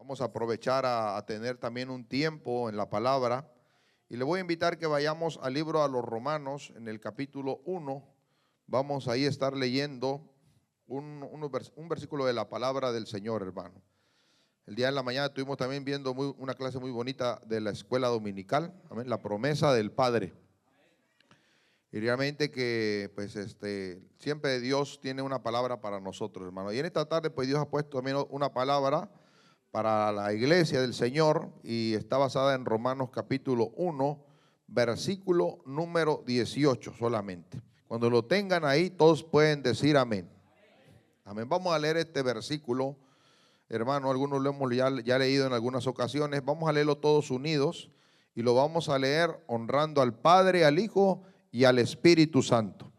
Vamos a aprovechar a tener también un tiempo en la palabra y le voy a invitar que vayamos al libro a los Romanos en el capítulo 1. Vamos ahí a estar leyendo un versículo de la palabra del Señor, hermano. El día de la mañana estuvimos también viendo una clase muy bonita de la escuela dominical, amén, la promesa del Padre. Y realmente que pues siempre Dios tiene una palabra para nosotros, hermano. Y en esta tarde pues Dios ha puesto también una palabra para la iglesia del Señor y está basada en Romanos capítulo 1, versículo número 18 solamente. Cuando lo tengan ahí todos pueden decir amén. Amén. Vamos a leer este versículo, hermano. Algunos lo hemos ya leído en algunas ocasiones. Vamos a leerlo todos unidos y lo vamos a leer honrando al Padre, al Hijo y al Espíritu Santo.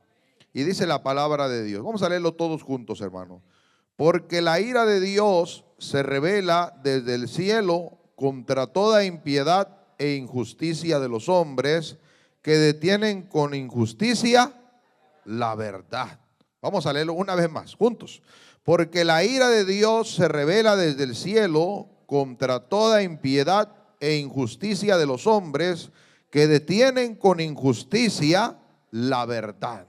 Y dice la palabra de Dios. Vamos a leerlo todos juntos, hermano. Porque la ira de Dios se revela desde el cielo contra toda impiedad e injusticia de los hombres que detienen con injusticia la verdad. Vamos a leerlo una vez más, juntos. Porque la ira de Dios se revela desde el cielo contra toda impiedad e injusticia de los hombres que detienen con injusticia la verdad.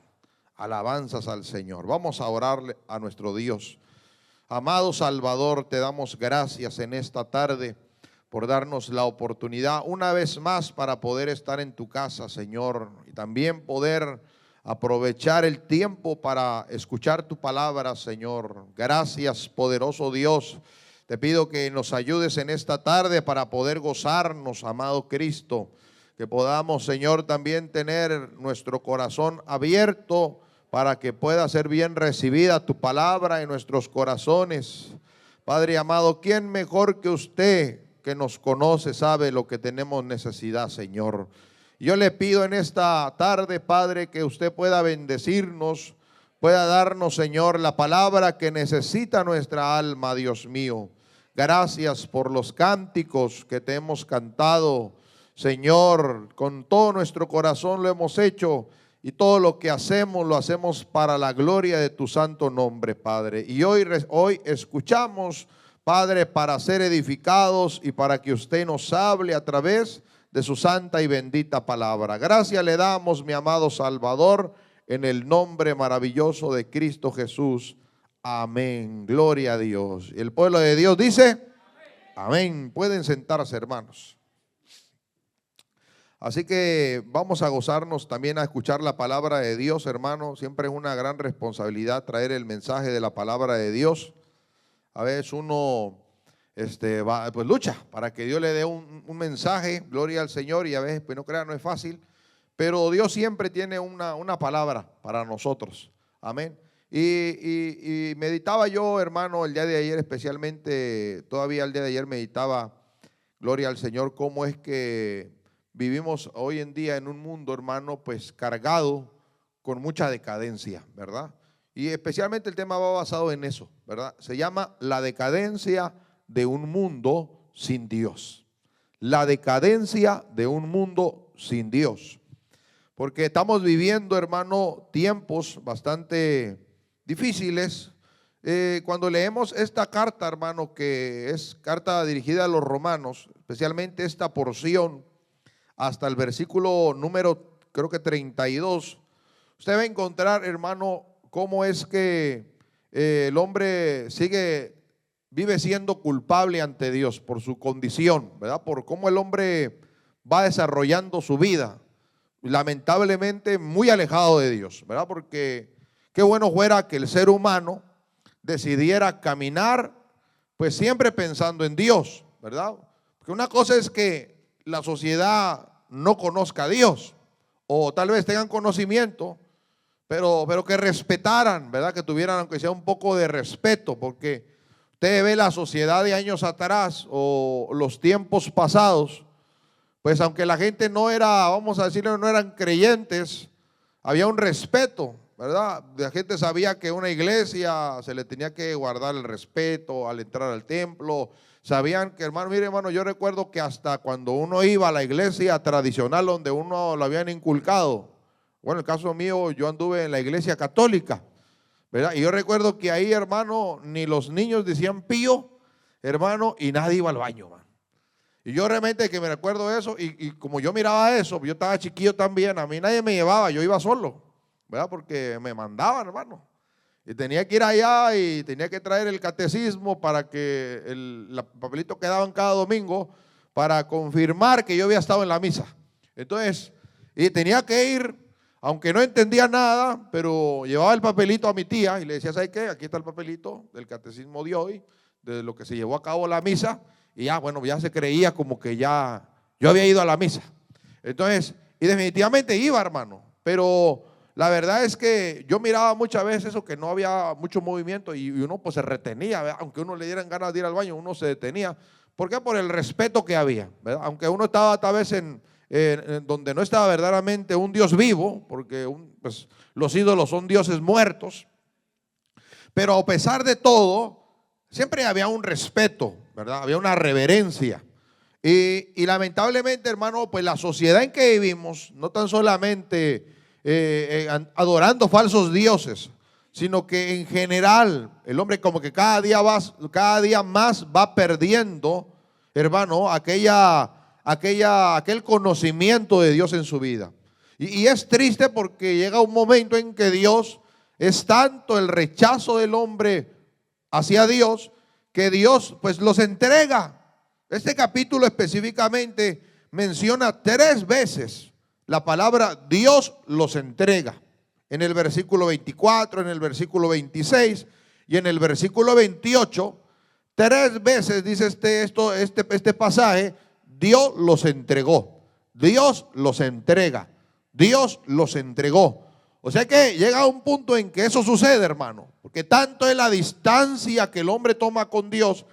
Alabanzas al Señor. Vamos a orarle a nuestro Dios. Amado Salvador, te damos gracias en esta tarde por darnos la oportunidad una vez más para poder estar en tu casa, Señor, y también poder aprovechar el tiempo para escuchar tu palabra, Señor. Gracias, poderoso Dios. Te pido que nos ayudes en esta tarde para poder gozarnos, amado Cristo. Que podamos, Señor, también tener nuestro corazón abierto para que pueda ser bien recibida tu palabra en nuestros corazones. Padre amado, ¿quién mejor que usted que nos conoce sabe lo que tenemos necesidad, Señor? Yo le pido en esta tarde, Padre, que usted pueda bendecirnos, pueda darnos, Señor, la palabra que necesita nuestra alma, Dios mío. Gracias por los cánticos que te hemos cantado, Señor, con todo nuestro corazón lo hemos hecho. Y todo lo que hacemos, lo hacemos para la gloria de tu santo nombre, Padre. Y hoy escuchamos, Padre, para ser edificados y para que usted nos hable a través de su santa y bendita palabra. Gracias le damos, mi amado Salvador, en el nombre maravilloso de Cristo Jesús. Amén. Gloria a Dios. Y el pueblo de Dios dice, amén. Pueden sentarse, hermanos. Así que vamos a gozarnos también a escuchar la palabra de Dios, hermano. Siempre es una gran responsabilidad traer el mensaje de la palabra de Dios. A veces uno pues lucha para que Dios le dé un mensaje, gloria al Señor, y a veces, pues no crean, no es fácil. Pero Dios siempre tiene una palabra para nosotros. Amén. Y meditaba yo, hermano, el día de ayer especialmente, todavía el día de ayer meditaba, gloria al Señor, cómo es que vivimos hoy en día en un mundo, hermano, pues cargado con mucha decadencia, ¿verdad? Y especialmente el tema va basado en eso, ¿verdad? Se llama la decadencia de un mundo sin Dios. La decadencia de un mundo sin Dios. Porque estamos viviendo, hermano, tiempos bastante difíciles. Cuando leemos esta carta, hermano, que es carta dirigida a los romanos, especialmente esta porción, hasta el versículo número, creo que 32, usted va a encontrar, hermano, cómo es que el hombre vive siendo culpable ante Dios por su condición, ¿verdad? Por cómo el hombre va desarrollando su vida, lamentablemente muy alejado de Dios, ¿verdad? Porque qué bueno fuera que el ser humano decidiera caminar, pues siempre pensando en Dios, ¿verdad? Porque una cosa es que la sociedad no conozca a Dios, o tal vez tengan conocimiento, pero que respetaran, ¿verdad? Que tuvieran aunque sea un poco de respeto, porque usted ve la sociedad de años atrás o los tiempos pasados, pues aunque la gente no era, vamos a decirlo, no eran creyentes, había un respeto, ¿verdad? La gente sabía que una iglesia se le tenía que guardar el respeto al entrar al templo. Sabían que, hermano, mire, hermano, yo recuerdo que hasta cuando uno iba a la iglesia tradicional donde uno lo habían inculcado, bueno, en el caso mío, yo anduve en la iglesia católica, ¿verdad? Y yo recuerdo que ahí, hermano, ni los niños decían pío, hermano, y nadie iba al baño, man. Y yo realmente que me recuerdo eso, y como yo miraba eso, yo estaba chiquillo también, a mí nadie me llevaba, yo iba solo, ¿verdad? Porque me mandaban, hermano. Y tenía que ir allá y tenía que traer el catecismo para que el papelito que daban cada domingo para confirmar que yo había estado en la misa. Entonces, y tenía que ir, aunque no entendía nada, pero llevaba el papelito a mi tía y le decía, ¿sabe qué? Aquí está el papelito del catecismo de hoy, de lo que se llevó a cabo la misa. Y ya, bueno, ya se creía como que ya yo había ido a la misa. Entonces, y definitivamente iba, hermano, pero la verdad es que yo miraba muchas veces eso, que no había mucho movimiento y uno pues se retenía, ¿verdad? Aunque uno le dieran ganas de ir al baño, uno se detenía. ¿Por qué? Por el respeto que había, ¿verdad? Aunque uno estaba tal vez en donde no estaba verdaderamente un Dios vivo, porque pues, los ídolos son dioses muertos, pero a pesar de todo, siempre había un respeto, ¿verdad? Había una reverencia. Y lamentablemente, hermano, pues la sociedad en que vivimos, no tan solamente adorando falsos dioses, sino que en general el hombre como que cada día más va perdiendo, hermano, aquel conocimiento de Dios en su vida. Y es triste porque llega un momento en que Dios, es tanto el rechazo del hombre hacia Dios, que Dios pues los entrega. Este capítulo específicamente menciona 3 veces la palabra Dios los entrega. En el versículo 24, en el versículo 26 y en el versículo 28, 3 veces dice este pasaje, Dios los entregó, Dios los entrega, Dios los entregó. O sea que llega un punto en que eso sucede, hermano, porque tanto es la distancia que el hombre toma con Dios,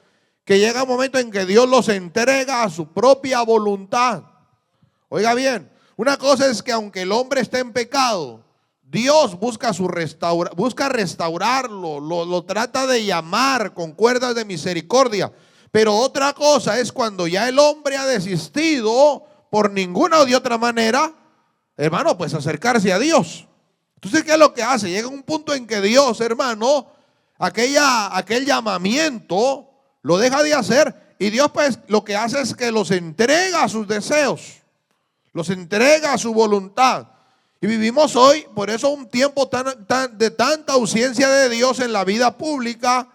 que llega un momento en que Dios los entrega a su propia voluntad. Oiga bien, una cosa es que aunque el hombre esté en pecado, Dios busca restaurarlo, lo trata de llamar con cuerdas de misericordia. Pero otra cosa es cuando ya el hombre ha desistido por ninguna o de otra manera, hermano, pues acercarse a Dios. Entonces, ¿qué es lo que hace? Llega un punto en que Dios, hermano, aquel llamamiento lo deja de hacer, y Dios pues lo que hace es que los entrega a sus deseos, los entrega a su voluntad. Y vivimos hoy, por eso, un tiempo de tanta ausencia de Dios en la vida pública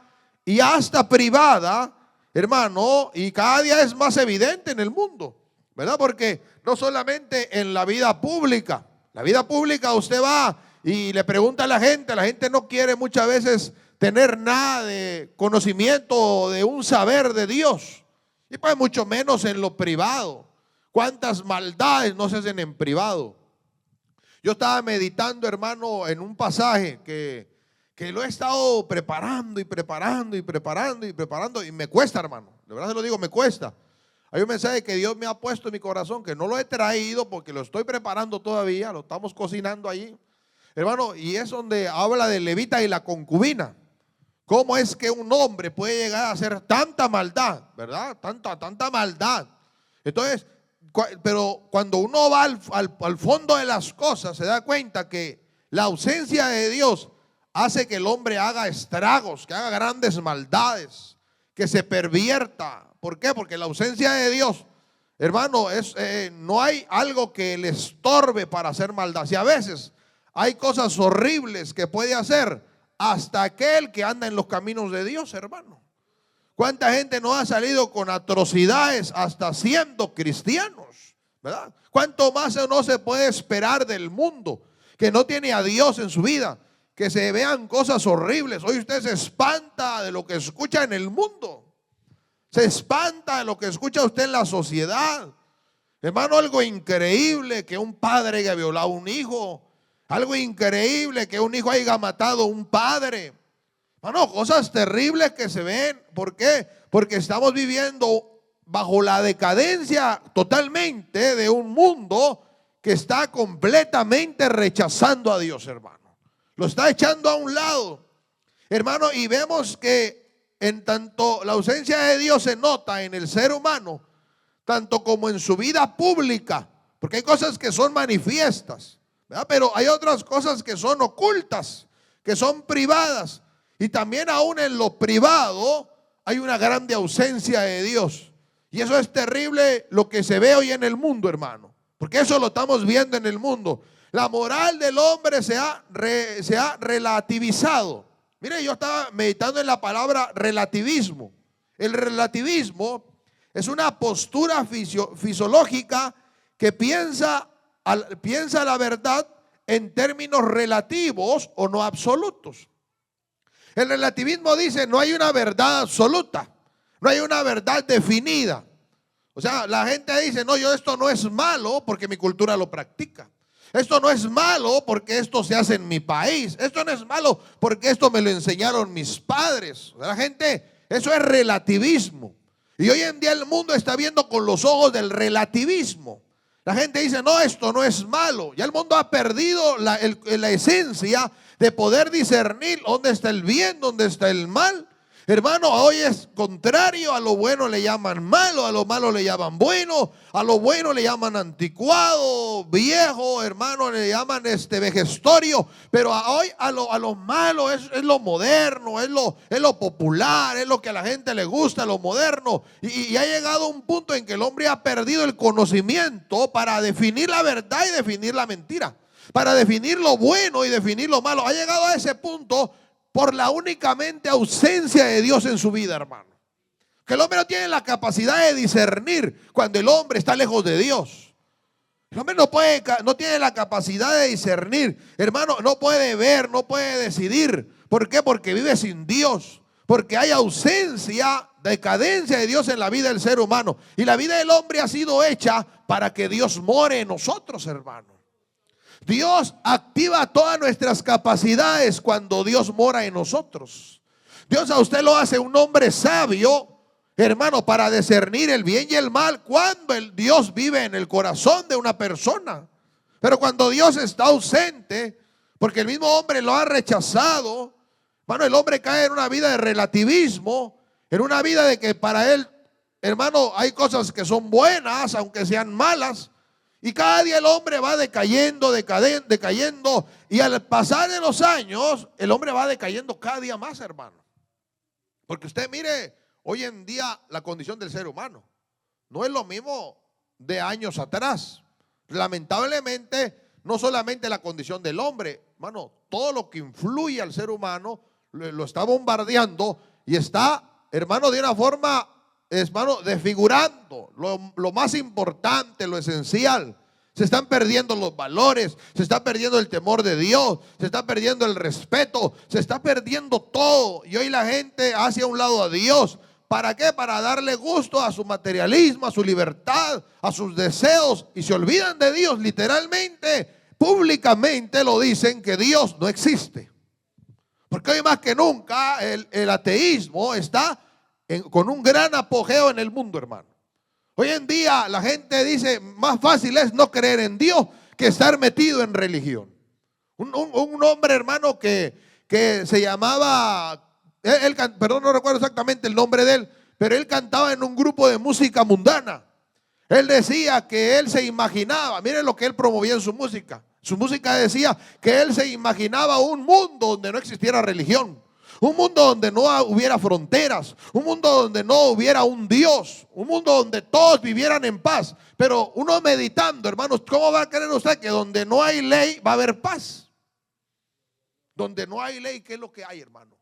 y hasta privada, hermano, y cada día es más evidente en el mundo, ¿verdad? Porque no solamente en la vida pública usted va y le pregunta a la gente no quiere muchas veces tener nada de conocimiento, de un saber de Dios, y pues mucho menos en lo privado. ¿Cuántas maldades no se hacen en privado? Yo estaba meditando, hermano, en un pasaje que lo he estado preparando y me cuesta, hermano, de verdad se lo digo, me cuesta. Hay un mensaje que Dios me ha puesto en mi corazón, que no lo he traído porque lo estoy preparando todavía, lo estamos cocinando allí, hermano, y es donde habla de levita y la concubina. ¿Cómo es que un hombre puede llegar a hacer tanta maldad, verdad? Tanta maldad. Entonces, pero cuando uno va al fondo de las cosas, se da cuenta que la ausencia de Dios hace que el hombre haga estragos, que haga grandes maldades, que se pervierta. ¿Por qué? Porque la ausencia de Dios, hermano, no hay algo que le estorbe para hacer maldad. Si a veces hay cosas horribles que puede hacer hasta aquel que anda en los caminos de Dios, hermano. ¿Cuánta gente no ha salido con atrocidades hasta siendo cristianos, verdad? ¿Cuánto más no se puede esperar del mundo que no tiene a Dios en su vida? Que se vean cosas horribles. Hoy usted se espanta de lo que escucha en el mundo. Se espanta de lo que escucha usted en la sociedad. Hermano, algo increíble que un padre haya violado a un hijo. Algo increíble que un hijo haya matado a un padre. Hermano, cosas terribles que se ven. ¿Por qué? Porque estamos viviendo bajo la decadencia totalmente de un mundo que está completamente rechazando a Dios, hermano. Lo está echando a un lado, hermano, y vemos que en tanto la ausencia de Dios se nota en el ser humano, tanto como en su vida pública, porque hay cosas que son manifiestas, ¿verdad? Pero hay otras cosas que son ocultas, que son privadas, y también aún en lo privado hay una grande ausencia de Dios. Y eso es terrible lo que se ve hoy en el mundo, hermano. Porque eso lo estamos viendo en el mundo. La moral del hombre se ha relativizado. Mire, yo estaba meditando en la palabra relativismo. El relativismo es una postura fisiológica que piensa la verdad en términos relativos o no absolutos. El relativismo dice no hay una verdad absoluta, no hay una verdad definida. O sea, la gente dice, no, esto no es malo porque mi cultura lo practica. Esto no es malo porque esto se hace en mi país. Esto no es malo porque esto me lo enseñaron mis padres. La gente, eso es relativismo. Y hoy en día el mundo está viendo con los ojos del relativismo. La gente dice, no, esto no es malo. Ya el mundo ha perdido la esencia de poder discernir dónde está el bien, dónde está el mal. Hermano, hoy es contrario. A lo bueno le llaman malo, a lo malo le llaman bueno, a lo bueno le llaman anticuado, viejo, hermano, le llaman vejestorio. Pero hoy a lo malo es lo moderno, es lo popular, es lo que a la gente le gusta, lo moderno. Y ha llegado un punto en que el hombre ha perdido el conocimiento para definir la verdad y definir la mentira, para definir lo bueno y definir lo malo. Ha llegado a ese punto por la únicamente ausencia de Dios en su vida, hermano. Que el hombre no tiene la capacidad de discernir cuando el hombre está lejos de Dios. El hombre no tiene la capacidad de discernir, hermano, no puede ver, no puede decidir. ¿Por qué? Porque vive sin Dios, porque hay ausencia, decadencia de Dios en la vida del ser humano. Y la vida del hombre ha sido hecha para que Dios more en nosotros, hermano. Dios activa todas nuestras capacidades cuando Dios mora en nosotros. Dios a usted lo hace un hombre sabio, hermano, para discernir el bien y el mal cuando el Dios vive en el corazón de una persona. Pero cuando Dios está ausente, porque el mismo hombre lo ha rechazado, hermano, el hombre cae en una vida de relativismo, en una vida de que para él, hermano, hay cosas que son buenas, aunque sean malas. Y cada día el hombre va decayendo, decayendo. Y al pasar de los años, el hombre va decayendo cada día más, hermano. Porque usted mire, hoy en día la condición del ser humano no es lo mismo de años atrás. Lamentablemente, no solamente la condición del hombre, hermano, todo lo que influye al ser humano lo está bombardeando y está, hermano, de una forma, hermano, desfigurando lo más importante, lo esencial. Se están perdiendo los valores, se está perdiendo el temor de Dios, se está perdiendo el respeto, se está perdiendo todo. Y hoy la gente hace a un lado a Dios. ¿Para qué? Para darle gusto a su materialismo, a su libertad, a sus deseos. Y se olvidan de Dios. Literalmente, públicamente lo dicen que Dios no existe. Porque hoy más que nunca el ateísmo está con un gran apogeo en el mundo, hermano. Hoy en día la gente dice, más fácil es no creer en Dios que estar metido en religión. Un hombre, hermano, que se llamaba, perdón, no recuerdo exactamente el nombre de él, pero él cantaba en un grupo de música mundana. Él decía que él se imaginaba, miren lo que él promovía en su música. Su música decía que él se imaginaba un mundo donde no existiera religión. Un mundo donde no hubiera fronteras, un mundo donde no hubiera un Dios, un mundo donde todos vivieran en paz. Pero uno meditando, hermanos, ¿cómo va a creer usted que donde no hay ley va a haber paz? Donde no hay ley, ¿qué es lo que hay, hermano?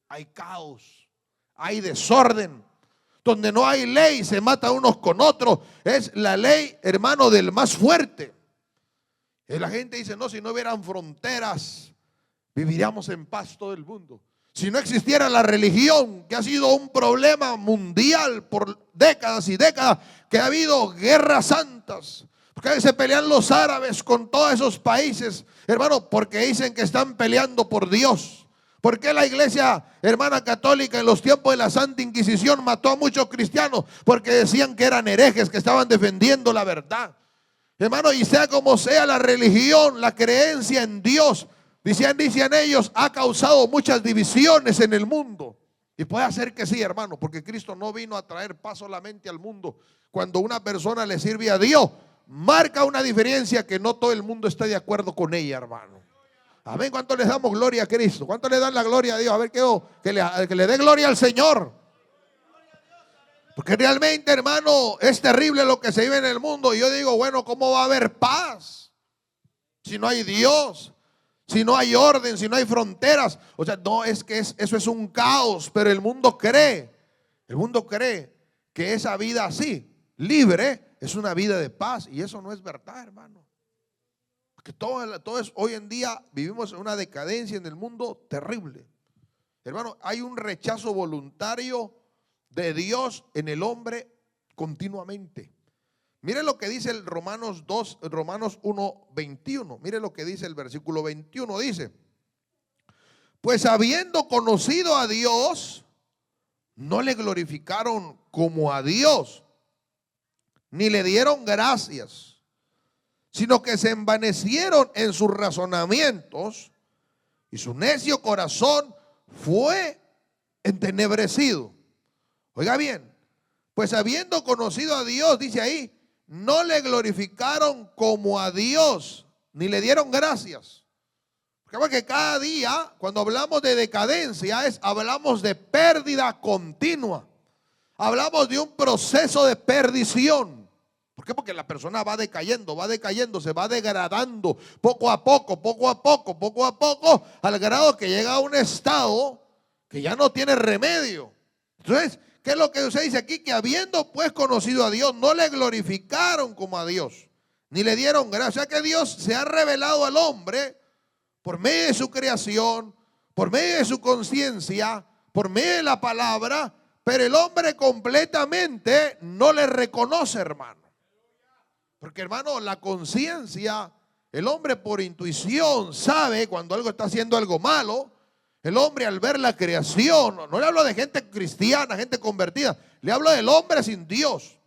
Hay caos, hay desorden. Donde no hay ley, se matan unos con otros. Es la ley, hermano, del más fuerte. Y la gente dice, no, si no hubieran fronteras, viviríamos en paz todo el mundo. Si no existiera la religión, que ha sido un problema mundial por décadas y décadas, que ha habido guerras santas, porque se pelean los árabes con todos esos países, hermano, porque dicen que están peleando por Dios. ¿Por qué la iglesia, hermana católica, en los tiempos de la Santa Inquisición mató a muchos cristianos? Porque decían que eran herejes, que estaban defendiendo la verdad. Hermano, y sea como sea la religión, la creencia en Dios, dicen ellos, ha causado muchas divisiones en el mundo. Y puede ser que sí, hermano, porque Cristo no vino a traer paz solamente al mundo. Cuando una persona le sirve a Dios, marca una diferencia que no todo el mundo está de acuerdo con ella, hermano. Amén. ¿Cuánto les damos gloria a Cristo? ¿Cuánto le dan la gloria a Dios? A ver, que le dé gloria al Señor. Porque realmente, hermano, es terrible lo que se vive en el mundo. Y yo digo, bueno, ¿cómo va a haber paz si no hay Dios? Si no hay orden, si no hay fronteras. O sea, no, es que eso es un caos. Pero el mundo cree que esa vida así, libre, es una vida de paz. Y eso no es verdad, hermano. Porque todo es, hoy en día vivimos en una decadencia en el mundo terrible. Hermano, hay un rechazo voluntario de Dios en el hombre continuamente. Mire lo que dice el Romanos 1:21. Mire lo que dice el versículo 21. Dice: pues habiendo conocido a Dios, no le glorificaron como a Dios, ni le dieron gracias, sino que se envanecieron en sus razonamientos, y su necio corazón fue entenebrecido. Oiga bien, pues habiendo conocido a Dios, dice ahí, no le glorificaron como a Dios, ni le dieron gracias. Porque cada día, cuando hablamos de decadencia, hablamos de pérdida continua. Hablamos de un proceso de perdición. ¿Por qué? Porque la persona va decayendo, se va degradando poco a poco, al grado que llega a un estado que ya no tiene remedio. Entonces, ¿qué es lo que usted dice aquí? Que habiendo pues conocido a Dios, no le glorificaron como a Dios, ni le dieron gracias. O sea que Dios se ha revelado al hombre por medio de su creación, por medio de su conciencia, por medio de la palabra, pero el hombre completamente no le reconoce, hermano. Porque, hermano, la conciencia, el hombre por intuición sabe cuando algo está haciendo algo malo. El hombre al ver la creación, no le hablo de gente cristiana, gente convertida, le hablo del hombre sin Dios.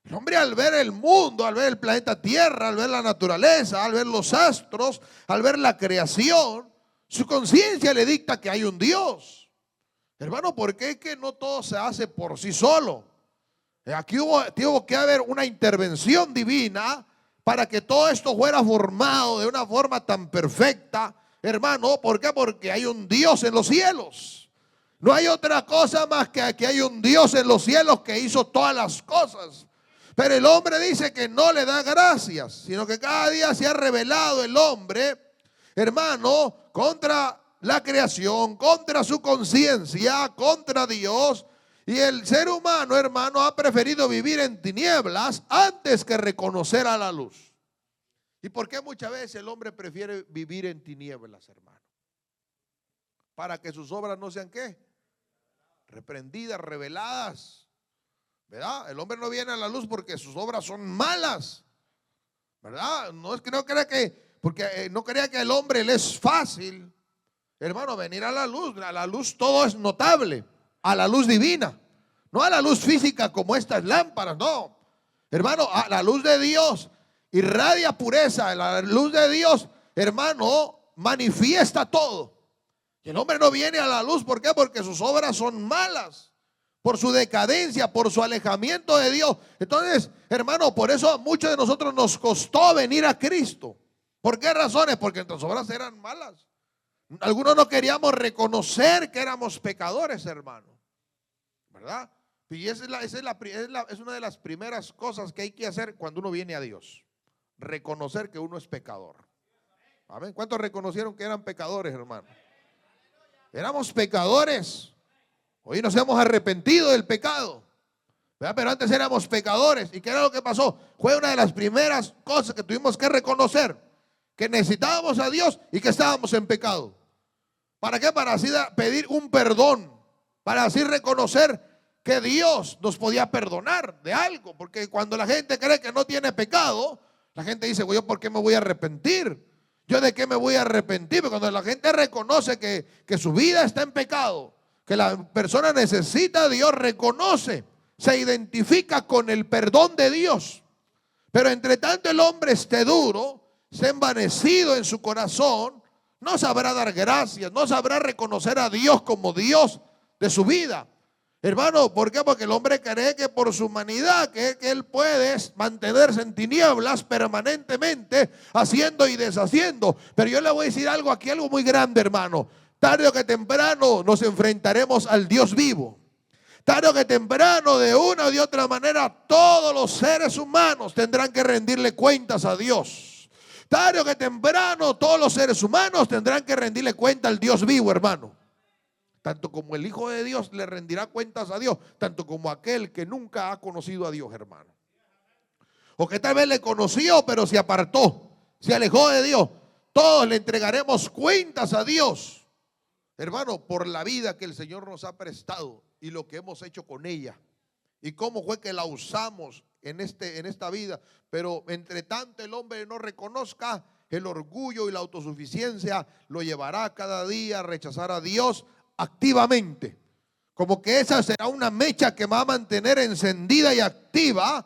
El hombre al ver el mundo, al ver el planeta Tierra, al ver la naturaleza, al ver los astros, al ver la creación, su conciencia le dicta que hay un Dios. Hermano, ¿por qué es que no todo se hace por sí solo? Aquí tuvo que haber una intervención divina para que todo esto fuera formado de una forma tan perfecta. Hermano, ¿por qué? Porque hay un Dios en los cielos. No hay otra cosa más que hay un Dios en los cielos que hizo todas las cosas. Pero el hombre dice que no le da gracias, sino que cada día se ha revelado el hombre, hermano, contra la creación, contra su conciencia, contra Dios. Y el ser humano, hermano, ha preferido vivir en tinieblas antes que reconocer a la luz. ¿Y por qué muchas veces el hombre prefiere vivir en tinieblas, hermano? Para que sus obras no sean ¿qué? Reprendidas, reveladas. ¿Verdad? El hombre no viene a la luz porque sus obras son malas. ¿Verdad? No es que no crea que, porque no crea que al hombre le es fácil, hermano, venir a la luz. A la luz todo es notable, a la luz divina, no a la luz física como estas lámparas, no. Hermano, a la luz de Dios irradia pureza, la luz de Dios, hermano, manifiesta todo. Y el hombre no viene a la luz, ¿por qué? Porque sus obras son malas, por su decadencia, por su alejamiento de Dios. Entonces, hermano, por eso a muchos de nosotros nos costó venir a Cristo. ¿Por qué razones? Porque nuestras obras eran malas. Algunos no queríamos reconocer que éramos pecadores, hermano, ¿verdad? Y es una de las primeras cosas que hay que hacer cuando uno viene a Dios. Reconocer que uno es pecador. Amén. ¿Cuántos reconocieron que eran pecadores, hermano? Éramos pecadores. Hoy nos hemos arrepentido del pecado, ¿verdad? Pero antes éramos pecadores. ¿Y qué era lo que pasó? Fue una de las primeras cosas que tuvimos que reconocer, que necesitábamos a Dios y que estábamos en pecado. ¿Para qué? Para así pedir un perdón, para así reconocer que Dios nos podía perdonar de algo. Porque cuando la gente cree que no tiene pecado, la gente dice, ¿yo por qué me voy a arrepentir? ¿Yo de qué me voy a arrepentir? Porque cuando la gente reconoce que su vida está en pecado, que la persona necesita a Dios, reconoce, se identifica con el perdón de Dios. Pero entre tanto el hombre esté duro, esté envanecido en su corazón, no sabrá dar gracias, no sabrá reconocer a Dios como Dios de su vida. Hermano, ¿por qué? Porque el hombre cree que por su humanidad, que él puede mantenerse en tinieblas permanentemente, haciendo y deshaciendo. Pero yo le voy a decir algo aquí, algo muy grande, hermano. Tarde o que temprano nos enfrentaremos al Dios vivo. Tarde o que temprano, de una o de otra manera, todos los seres humanos tendrán que rendirle cuentas a Dios. Tarde o que temprano, todos los seres humanos tendrán que rendirle cuenta al Dios vivo, hermano. Tanto como el Hijo de Dios le rendirá cuentas a Dios, tanto como aquel que nunca ha conocido a Dios, hermano. O que tal vez le conoció, pero se apartó, se alejó de Dios. Todos le entregaremos cuentas a Dios, hermano, por la vida que el Señor nos ha prestado y lo que hemos hecho con ella y cómo fue que la usamos en esta vida. Pero entre tanto el hombre no reconozca, el orgullo y la autosuficiencia lo llevará cada día a rechazar a Dios activamente. Como que esa será una mecha que va a mantener encendida y activa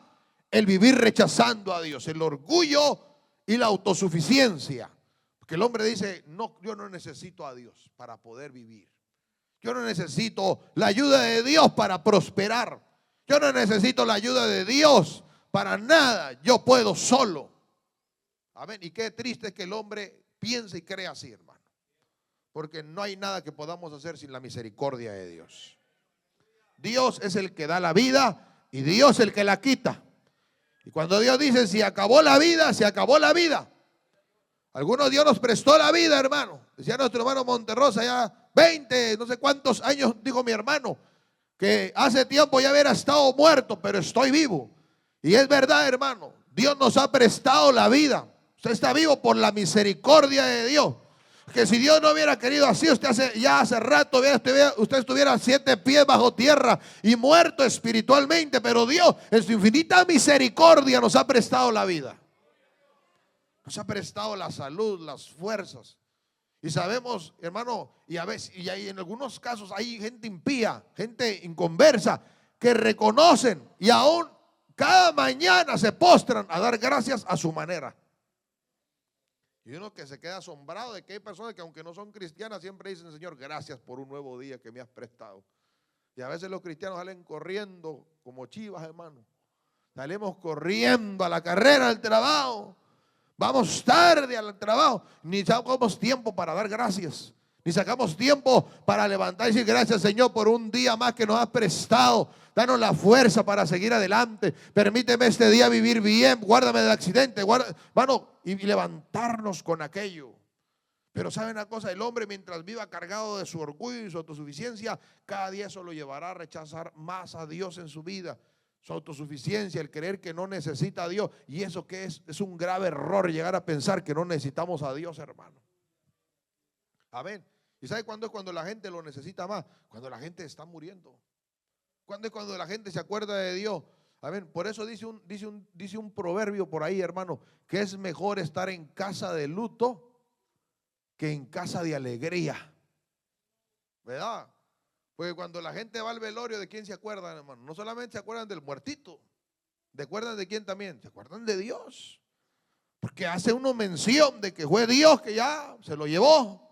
el vivir rechazando a Dios, el orgullo y la autosuficiencia. Porque el hombre dice, no, yo no necesito a Dios para poder vivir. Yo no necesito la ayuda de Dios para prosperar. Yo no necesito la ayuda de Dios para nada. Yo puedo solo. Amén. Y qué triste es que el hombre piense y crea así, hermano. Porque no hay nada que podamos hacer sin la misericordia de Dios. Dios es el que da la vida y Dios es el que la quita. Y cuando Dios dice, si acabó la vida, se acabó la vida. Algunos Dios nos prestó la vida, hermano. Decía nuestro hermano Monterrosa, ya 20, no sé cuántos años, dijo mi hermano, que hace tiempo ya hubiera estado muerto, pero estoy vivo. Y es verdad, hermano, Dios nos ha prestado la vida. Usted está vivo por la misericordia de Dios. Que si Dios no hubiera querido así, usted hace rato usted estuviera 7 pies bajo tierra y muerto espiritualmente. Pero Dios en su infinita misericordia nos ha prestado la vida. Nos ha prestado la salud, las fuerzas. Y sabemos, hermano, y a veces, y en algunos casos hay gente impía, gente inconversa, que reconocen y aún cada mañana se postran a dar gracias a su manera. Y uno que se queda asombrado de que hay personas que aunque no son cristianas siempre dicen, Señor, gracias por un nuevo día que me has prestado. Y a veces los cristianos salen corriendo como chivas, hermano. Salimos corriendo a la carrera del trabajo. Vamos tarde al trabajo. Ni sacamos tiempo para dar gracias. Ni sacamos tiempo para levantar y decir gracias, Señor, por un día más que nos has prestado. Danos la fuerza para seguir adelante. Permíteme este día vivir bien. Guárdame del accidente. Hermano, y levantarnos con aquello. Pero ¿saben una cosa? El hombre mientras viva cargado de su orgullo y su autosuficiencia, cada día eso lo llevará a rechazar más a Dios en su vida. Su autosuficiencia, el creer que no necesita a Dios. Y eso que es un grave error llegar a pensar que no necesitamos a Dios, hermano. Amén. ¿Y sabe cuándo es cuando la gente lo necesita más? Cuando la gente está muriendo. ¿Cuándo es cuando la gente se acuerda de Dios? Amén. Por eso dice un proverbio por ahí, hermano, que es mejor estar en casa de luto que en casa de alegría. ¿Verdad? Porque cuando la gente va al velorio, ¿de quién se acuerdan, hermano? No solamente se acuerdan del muertito. ¿Se acuerdan de quién también? Se acuerdan de Dios. Porque hace uno mención de que fue Dios que ya se lo llevó.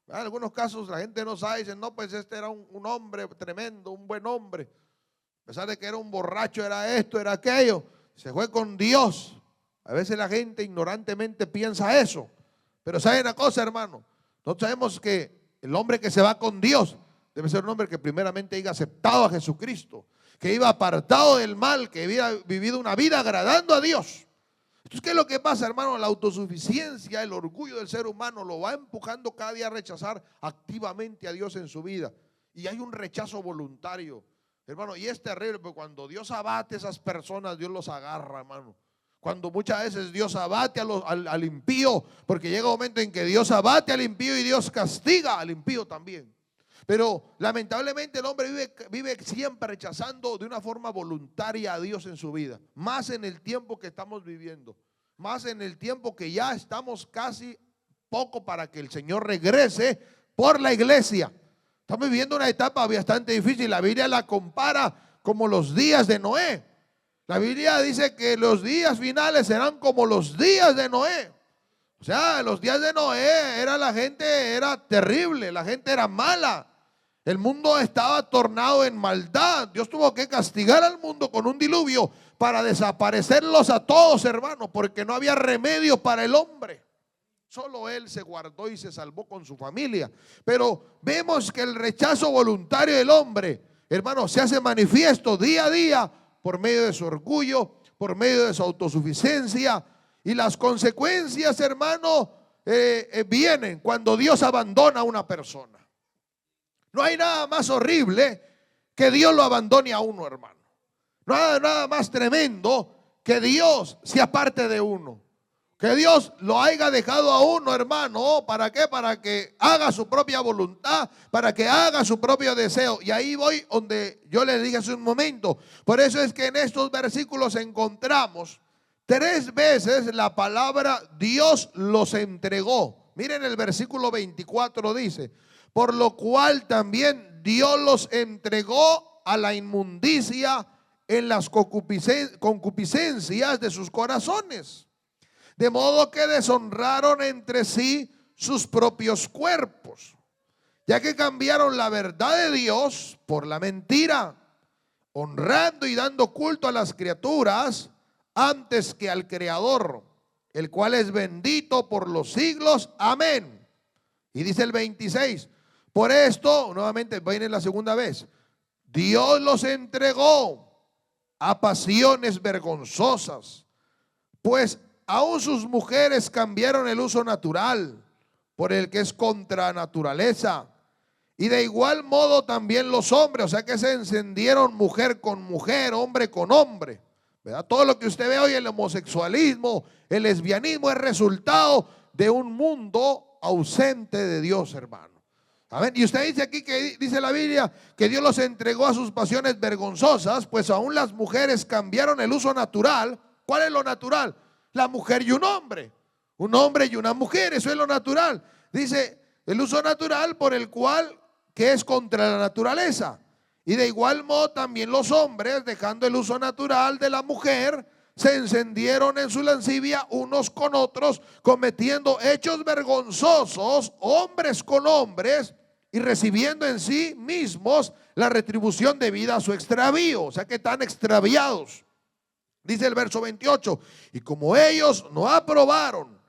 En algunos casos la gente no sabe, dicen, no, pues este era un hombre tremendo, un buen hombre. A pesar de que era un borracho, era esto, era aquello. Se fue con Dios. A veces la gente ignorantemente piensa eso. Pero ¿saben una cosa, hermano? Nosotros sabemos que el hombre que se va con Dios debe ser un hombre que primeramente haya aceptado a Jesucristo, que iba apartado del mal, que había vivido una vida agradando a Dios. Entonces, ¿qué es lo que pasa, hermano? La autosuficiencia, el orgullo del ser humano lo va empujando cada día a rechazar activamente a Dios en su vida. Y hay un rechazo voluntario, hermano, y es terrible, porque cuando Dios abate a esas personas, Dios los agarra, hermano. Cuando muchas veces Dios abate al impío, porque llega un momento en que Dios abate al impío y Dios castiga al impío también. Pero lamentablemente el hombre vive siempre rechazando de una forma voluntaria a Dios en su vida. Más en el tiempo que estamos viviendo. Más en el tiempo que ya estamos casi poco para que el Señor regrese por la iglesia. Estamos viviendo una etapa bastante difícil. La Biblia la compara como los días de Noé. La Biblia dice que los días finales serán como los días de Noé. O sea, los días de Noé la gente era terrible, la gente era mala. El mundo estaba tornado en maldad. Dios tuvo que castigar al mundo con un diluvio para desaparecerlos a todos, hermanos, porque no había remedio para el hombre. Solo él se guardó y se salvó con su familia. Pero vemos que el rechazo voluntario del hombre, hermano, se hace manifiesto día a día por medio de su orgullo, por medio de su autosuficiencia. Y las consecuencias, hermano, vienen cuando Dios abandona a una persona. No hay nada más horrible que Dios lo abandone a uno, hermano. No hay nada más tremendo que Dios se aparte de uno. Que Dios lo haya dejado a uno, hermano. ¿Para qué? Para que haga su propia voluntad, para que haga su propio deseo. Y ahí voy donde yo les dije hace un momento. Por eso es que en estos versículos encontramos 3 veces la palabra Dios los entregó. Miren el versículo 24 dice: por lo cual también Dios los entregó a la inmundicia en las concupiscencias de sus corazones, de modo que deshonraron entre sí sus propios cuerpos, ya que cambiaron la verdad de Dios por la mentira, honrando y dando culto a las criaturas antes que al Creador, el cual es bendito por los siglos. Amén. Y dice el 26: por esto, nuevamente viene la segunda vez, Dios los entregó a pasiones vergonzosas, pues aún sus mujeres cambiaron el uso natural por el que es contra naturaleza. Y de igual modo también los hombres, o sea que se encendieron mujer con mujer, hombre con hombre, ¿verdad? Todo lo que usted ve hoy, el homosexualismo, el lesbianismo, es resultado de un mundo ausente de Dios, hermano. Amén. Y usted dice aquí que dice la Biblia que Dios los entregó a sus pasiones vergonzosas, pues aún las mujeres cambiaron el uso natural. ¿Cuál es lo natural? La mujer y un hombre y una mujer, eso es lo natural. Dice el uso natural por el cual que es contra la naturaleza. Y de igual modo también los hombres, dejando el uso natural de la mujer, se encendieron en su lascivia unos con otros, cometiendo hechos vergonzosos, hombres con hombres, y recibiendo en sí mismos la retribución debida a su extravío. O sea que están extraviados. Dice el verso 28: y como ellos no aprobaron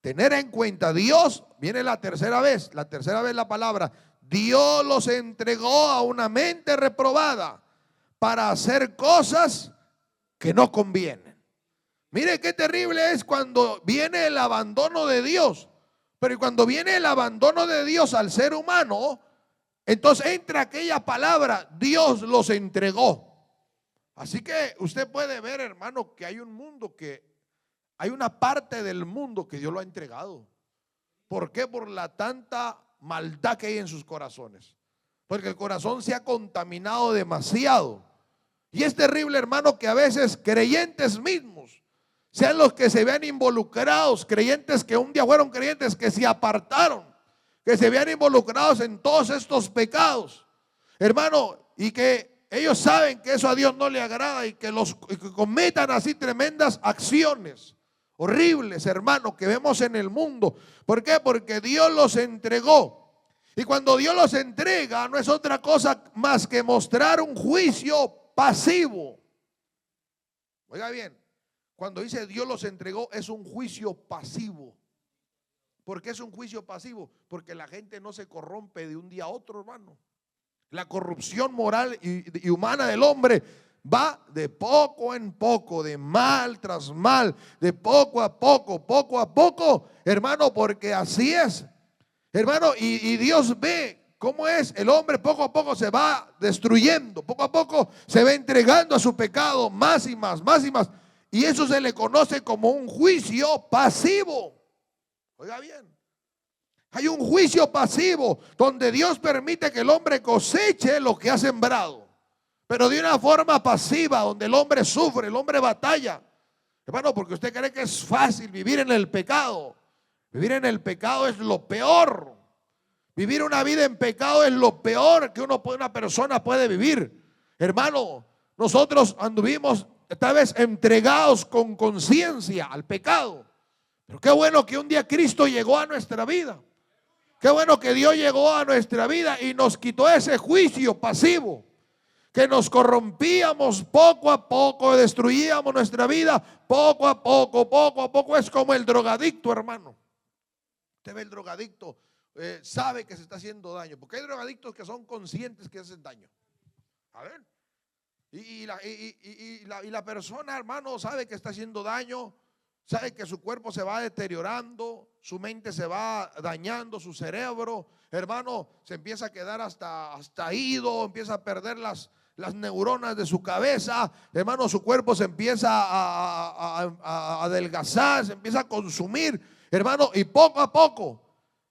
tener en cuenta a Dios, viene la tercera vez la palabra, Dios los entregó a una mente reprobada para hacer cosas que no convienen. Mire qué terrible es cuando viene el abandono de Dios. Pero cuando viene el abandono de Dios al ser humano, entonces entra aquella palabra, Dios los entregó. Así que usted puede ver, hermano, que hay un mundo hay una parte del mundo que Dios lo ha entregado. ¿Por qué? Por la tanta maldad que hay en sus corazones. Porque el corazón se ha contaminado demasiado. Y es terrible, hermano, que a veces creyentes mismos sean los que se vean involucrados, creyentes que un día fueron creyentes, que se apartaron, que se vean involucrados en todos estos pecados, hermano, y que ellos saben que eso a Dios no le agrada y que cometan así tremendas acciones horribles, hermano, que vemos en el mundo. ¿Por qué? Porque Dios los entregó. Y cuando Dios los entrega, no es otra cosa más que mostrar un juicio pasivo. Oiga bien, cuando dice Dios los entregó, es un juicio pasivo. ¿Por qué es un juicio pasivo? Porque la gente no se corrompe de un día a otro, hermano. La corrupción moral y humana del hombre va de poco en poco, de mal tras mal, de poco a poco, hermano, porque así es, hermano. Y Dios ve cómo es el hombre, poco a poco se va destruyendo, poco a poco se va entregando a su pecado más y más, más y más. Y eso se le conoce como un juicio pasivo. Oiga bien, hay un juicio pasivo donde Dios permite que el hombre coseche lo que ha sembrado, pero de una forma pasiva, donde el hombre sufre, el hombre batalla. Hermano, porque usted cree que es fácil vivir en el pecado. Vivir en el pecado es lo peor. Vivir una vida en pecado es lo peor que una persona puede vivir. Hermano, nosotros anduvimos esta vez entregados con conciencia al pecado. Pero qué bueno que un día Cristo llegó a nuestra vida. Qué bueno que Dios llegó a nuestra vida y nos quitó ese juicio pasivo, que nos corrompíamos poco a poco, destruíamos nuestra vida poco a poco. Es como el drogadicto, hermano. Usted ve el drogadicto, sabe que se está haciendo daño, porque hay drogadictos que son conscientes que hacen daño. A ver. Y la persona, hermano, sabe que está haciendo daño, sabe que su cuerpo se va deteriorando, su mente se va dañando, su cerebro, hermano, se empieza a quedar hasta ido, empieza a perder las neuronas de su cabeza, hermano, su cuerpo se empieza a adelgazar, se empieza a consumir, hermano, y poco a poco,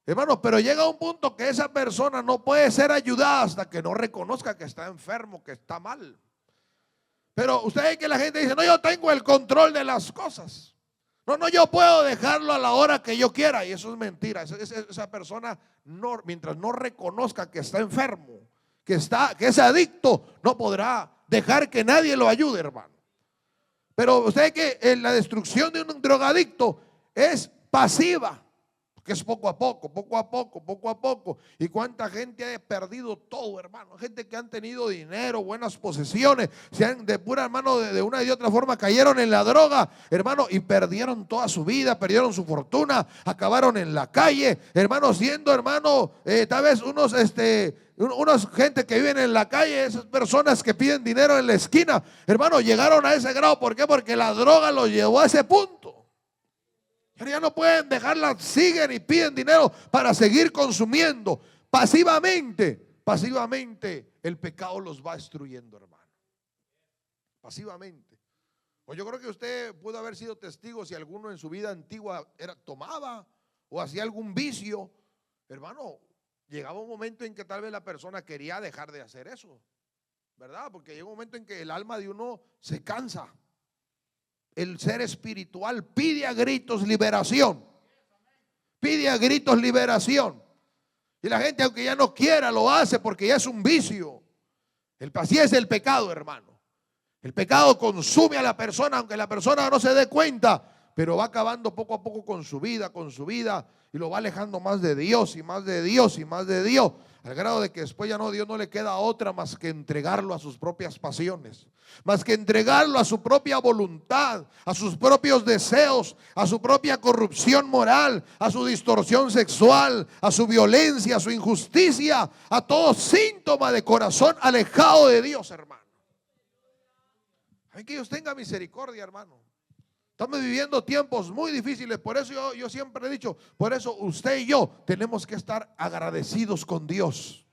hermano, pero llega un punto que esa persona no puede ser ayudada hasta que no reconozca que está enfermo, que está mal. Pero usted ve que la gente dice, no, yo tengo el control de las cosas. No, yo puedo dejarlo a la hora que yo quiera. Y eso es mentira. Esa persona, mientras no reconozca que está enfermo, que es adicto, no podrá dejar que nadie lo ayude, hermano. Pero usted ve que la destrucción de un drogadicto es pasiva. Que es poco a poco, poco a poco, poco a poco. Y cuánta gente ha perdido todo, hermano. Gente que han tenido dinero, buenas posesiones, de pura, hermano, de una y de otra forma cayeron en la droga, hermano, y perdieron toda su vida, perdieron su fortuna, acabaron en la calle, hermano, siendo, hermano, tal vez unos gente que viven en la calle, esas personas que piden dinero en la esquina, hermano, llegaron a ese grado. ¿Por qué? Porque la droga los llevó a ese punto. Pero ya no pueden dejarla, siguen y piden dinero para seguir consumiendo. Pasivamente el pecado los va destruyendo, hermano. Pasivamente. Pues yo creo que usted pudo haber sido testigo si alguno en su vida antigua tomaba o hacía algún vicio. Hermano, llegaba un momento en que tal vez la persona quería dejar de hacer eso, ¿verdad? Porque llega un momento en que el alma de uno se cansa. El ser espiritual pide a gritos liberación. Pide a gritos liberación. Y la gente, aunque ya no quiera, lo hace porque ya es un vicio. Así es el pecado, hermano. El pecado consume a la persona, aunque la persona no se dé cuenta, pero va acabando poco a poco con su vida, y lo va alejando más de Dios y más de Dios y más de Dios, al grado de que después ya Dios no le queda otra más que entregarlo a sus propias pasiones, más que entregarlo a su propia voluntad, a sus propios deseos, a su propia corrupción moral, a su distorsión sexual, a su violencia, a su injusticia, a todo síntoma de corazón alejado de Dios, hermano. Hay que Dios tenga misericordia, hermano. Estamos viviendo tiempos muy difíciles. Por eso yo siempre he dicho, por eso usted y yo tenemos que estar agradecidos con Dios,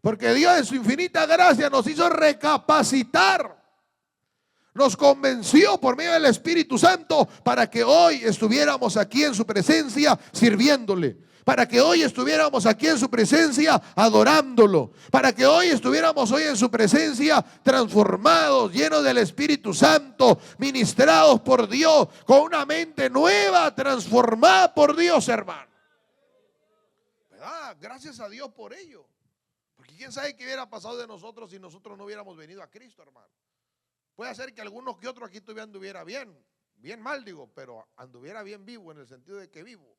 porque Dios en su infinita gracia nos hizo recapacitar, nos convenció por medio del Espíritu Santo para que hoy estuviéramos aquí en su presencia sirviéndole, para que hoy estuviéramos aquí en su presencia adorándolo, para que hoy estuviéramos hoy en su presencia transformados, llenos del Espíritu Santo, ministrados por Dios, con una mente nueva, transformada por Dios, hermano. ¿Verdad? Gracias a Dios por ello. Porque quién sabe qué hubiera pasado de nosotros si nosotros no hubiéramos venido a Cristo, hermano. Puede ser que algunos que otros aquí todavía anduviera bien mal digo, pero anduviera bien vivo en el sentido de que vivo.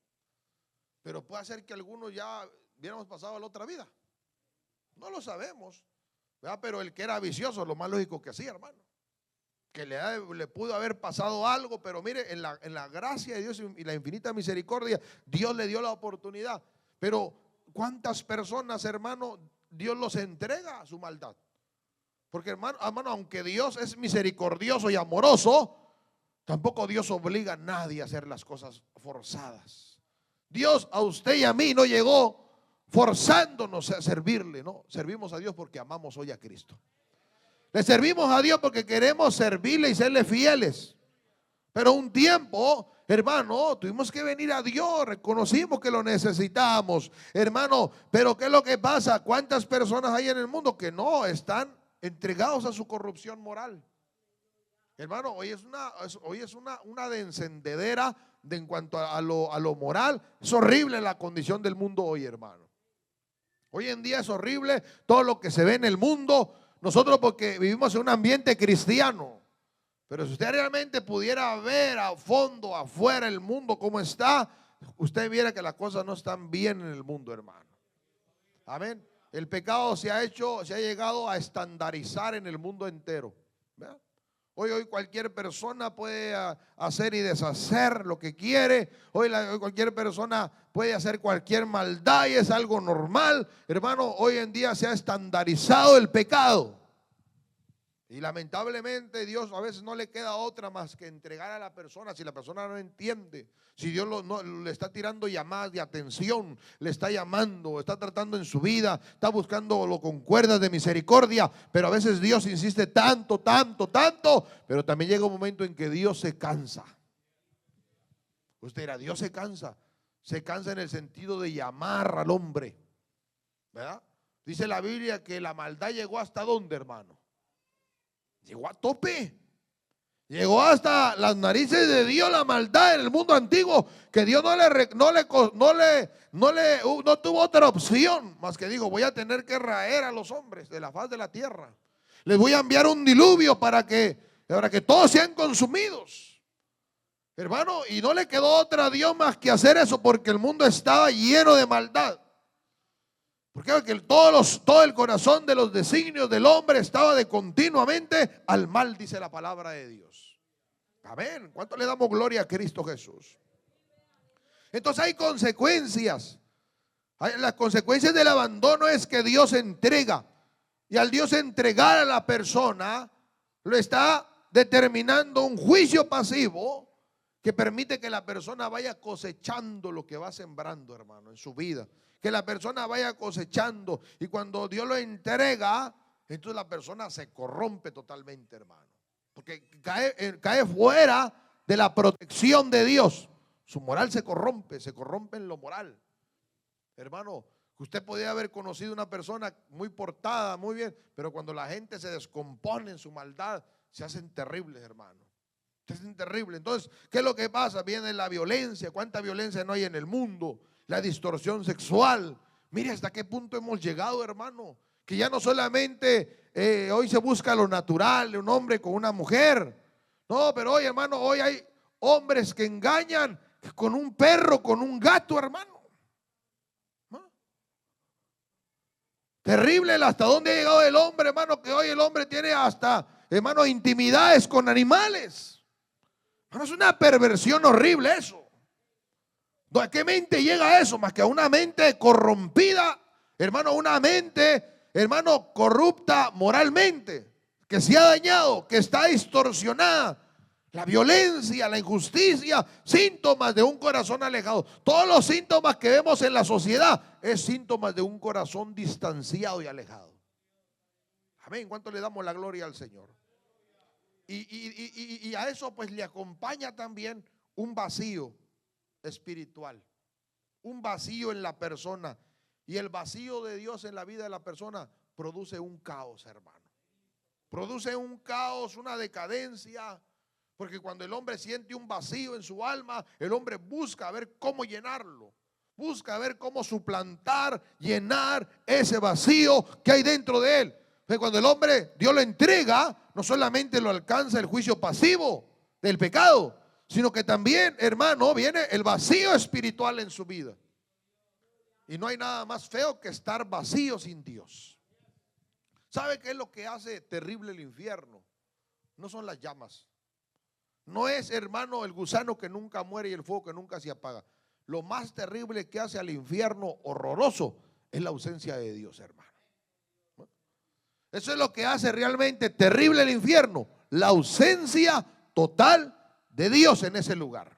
Pero puede ser que algunos ya hubiéramos pasado a la otra vida. No lo sabemos, ¿verdad? Pero el que era vicioso, lo más lógico que sí, hermano. Que le pudo haber pasado algo, pero mire, en la gracia de Dios y la infinita misericordia, Dios le dio la oportunidad. Pero ¿cuántas personas, hermano, Dios los entrega a su maldad? Porque hermano, aunque Dios es misericordioso y amoroso, tampoco Dios obliga a nadie a hacer las cosas forzadas. Dios a usted y a mí no llegó forzándonos a servirle, no. Servimos a Dios porque amamos hoy a Cristo. Le servimos a Dios porque queremos servirle y serle fieles. Pero un tiempo, hermano, tuvimos que venir a Dios, reconocimos que lo necesitábamos, hermano. Pero ¿qué es lo que pasa? ¿Cuántas personas hay en el mundo que no están entregados a su corrupción moral? Hermano, hoy es una de encendedera en cuanto a lo moral. Es horrible la condición del mundo hoy, hermano. Hoy en día es horrible todo lo que se ve en el mundo. Nosotros porque vivimos en un ambiente cristiano. Pero si usted realmente pudiera ver a fondo, afuera el mundo como está, usted viera que las cosas no están bien en el mundo, hermano. Amén. El pecado se ha llegado a estandarizar en el mundo entero. ¿Verdad? Hoy cualquier persona puede hacer y deshacer lo que quiere. Hoy cualquier persona puede hacer cualquier maldad y es algo normal. Hermano, hoy en día se ha estandarizado el pecado. Y lamentablemente Dios a veces no le queda otra más que entregar a la persona. Si la persona no entiende, si Dios no, le está tirando llamadas de atención, le está llamando, está tratando en su vida, está buscándolo con cuerdas de misericordia, pero a veces Dios insiste tanto, tanto, tanto, pero también llega un momento en que Dios se cansa. Usted dirá, Dios se cansa en el sentido de llamar al hombre, ¿verdad? Dice la Biblia que la maldad llegó hasta ¿dónde, hermano? Llegó a tope. Llegó hasta las narices de Dios la maldad en el mundo antiguo, que Dios no tuvo otra opción más que dijo, voy a tener que raer a los hombres de la faz de la tierra. Les voy a enviar un diluvio para que todos sean consumidos. Hermano, y no le quedó otra Dios más que hacer eso, porque el mundo estaba lleno de maldad. Porque todo el corazón de los designios del hombre estaba de continuamente al mal, dice la palabra de Dios. Amén. ¿Cuánto le damos gloria a Cristo Jesús? Entonces hay consecuencias. Las consecuencias del abandono es que Dios entrega. Y al Dios entregar a la persona, lo está determinando un juicio pasivo que permite que la persona vaya cosechando lo que va sembrando, hermano, en su vida. Que la persona vaya cosechando, y cuando Dios lo entrega, entonces la persona se corrompe totalmente, hermano, porque cae fuera de la protección de Dios. Su moral se corrompe en lo moral. Hermano, usted podría haber conocido una persona muy portada, muy bien, pero cuando la gente se descompone en su maldad, se hacen terribles, hermano. Se hacen terribles. Entonces, ¿qué es lo que pasa? Viene la violencia. ¿Cuánta violencia no hay en el mundo? La distorsión sexual. Mire hasta qué punto hemos llegado, hermano, que ya no solamente hoy se busca lo natural de un hombre con una mujer. No, pero hoy, hermano, hoy hay hombres que engañan con un perro, con un gato, hermano. ¿No? Terrible hasta dónde ha llegado el hombre, hermano, que hoy el hombre tiene hasta, hermano, intimidades con animales. Hermano, es una perversión horrible eso. ¿A qué mente llega eso? Más que a una mente corrompida, hermano, una mente, hermano, corrupta moralmente, que se ha dañado, que está distorsionada. La violencia, la injusticia, síntomas de un corazón alejado. Todos los síntomas que vemos en la sociedad es síntomas de un corazón distanciado y alejado. Amén. ¿Cuánto le damos la gloria al Señor? Y a eso pues le acompaña también un vacío espiritual, un vacío en la persona, y el vacío de Dios en la vida de la persona produce un caos, hermano. Produce un caos, una decadencia, porque cuando el hombre siente un vacío en su alma, el hombre busca ver cómo llenarlo, busca ver cómo suplantar, llenar ese vacío que hay dentro de él. Pero cuando el hombre, Dios lo entrega, no solamente lo alcanza el juicio pasivo del pecado, sino que también, hermano, viene el vacío espiritual en su vida. Y no hay nada más feo que estar vacío sin Dios. ¿Sabe qué es lo que hace terrible el infierno? No son las llamas. No es, hermano, el gusano que nunca muere y el fuego que nunca se apaga. Lo más terrible que hace al infierno horroroso es la ausencia de Dios, hermano. Eso es lo que hace realmente terrible el infierno, la ausencia total de Dios en ese lugar.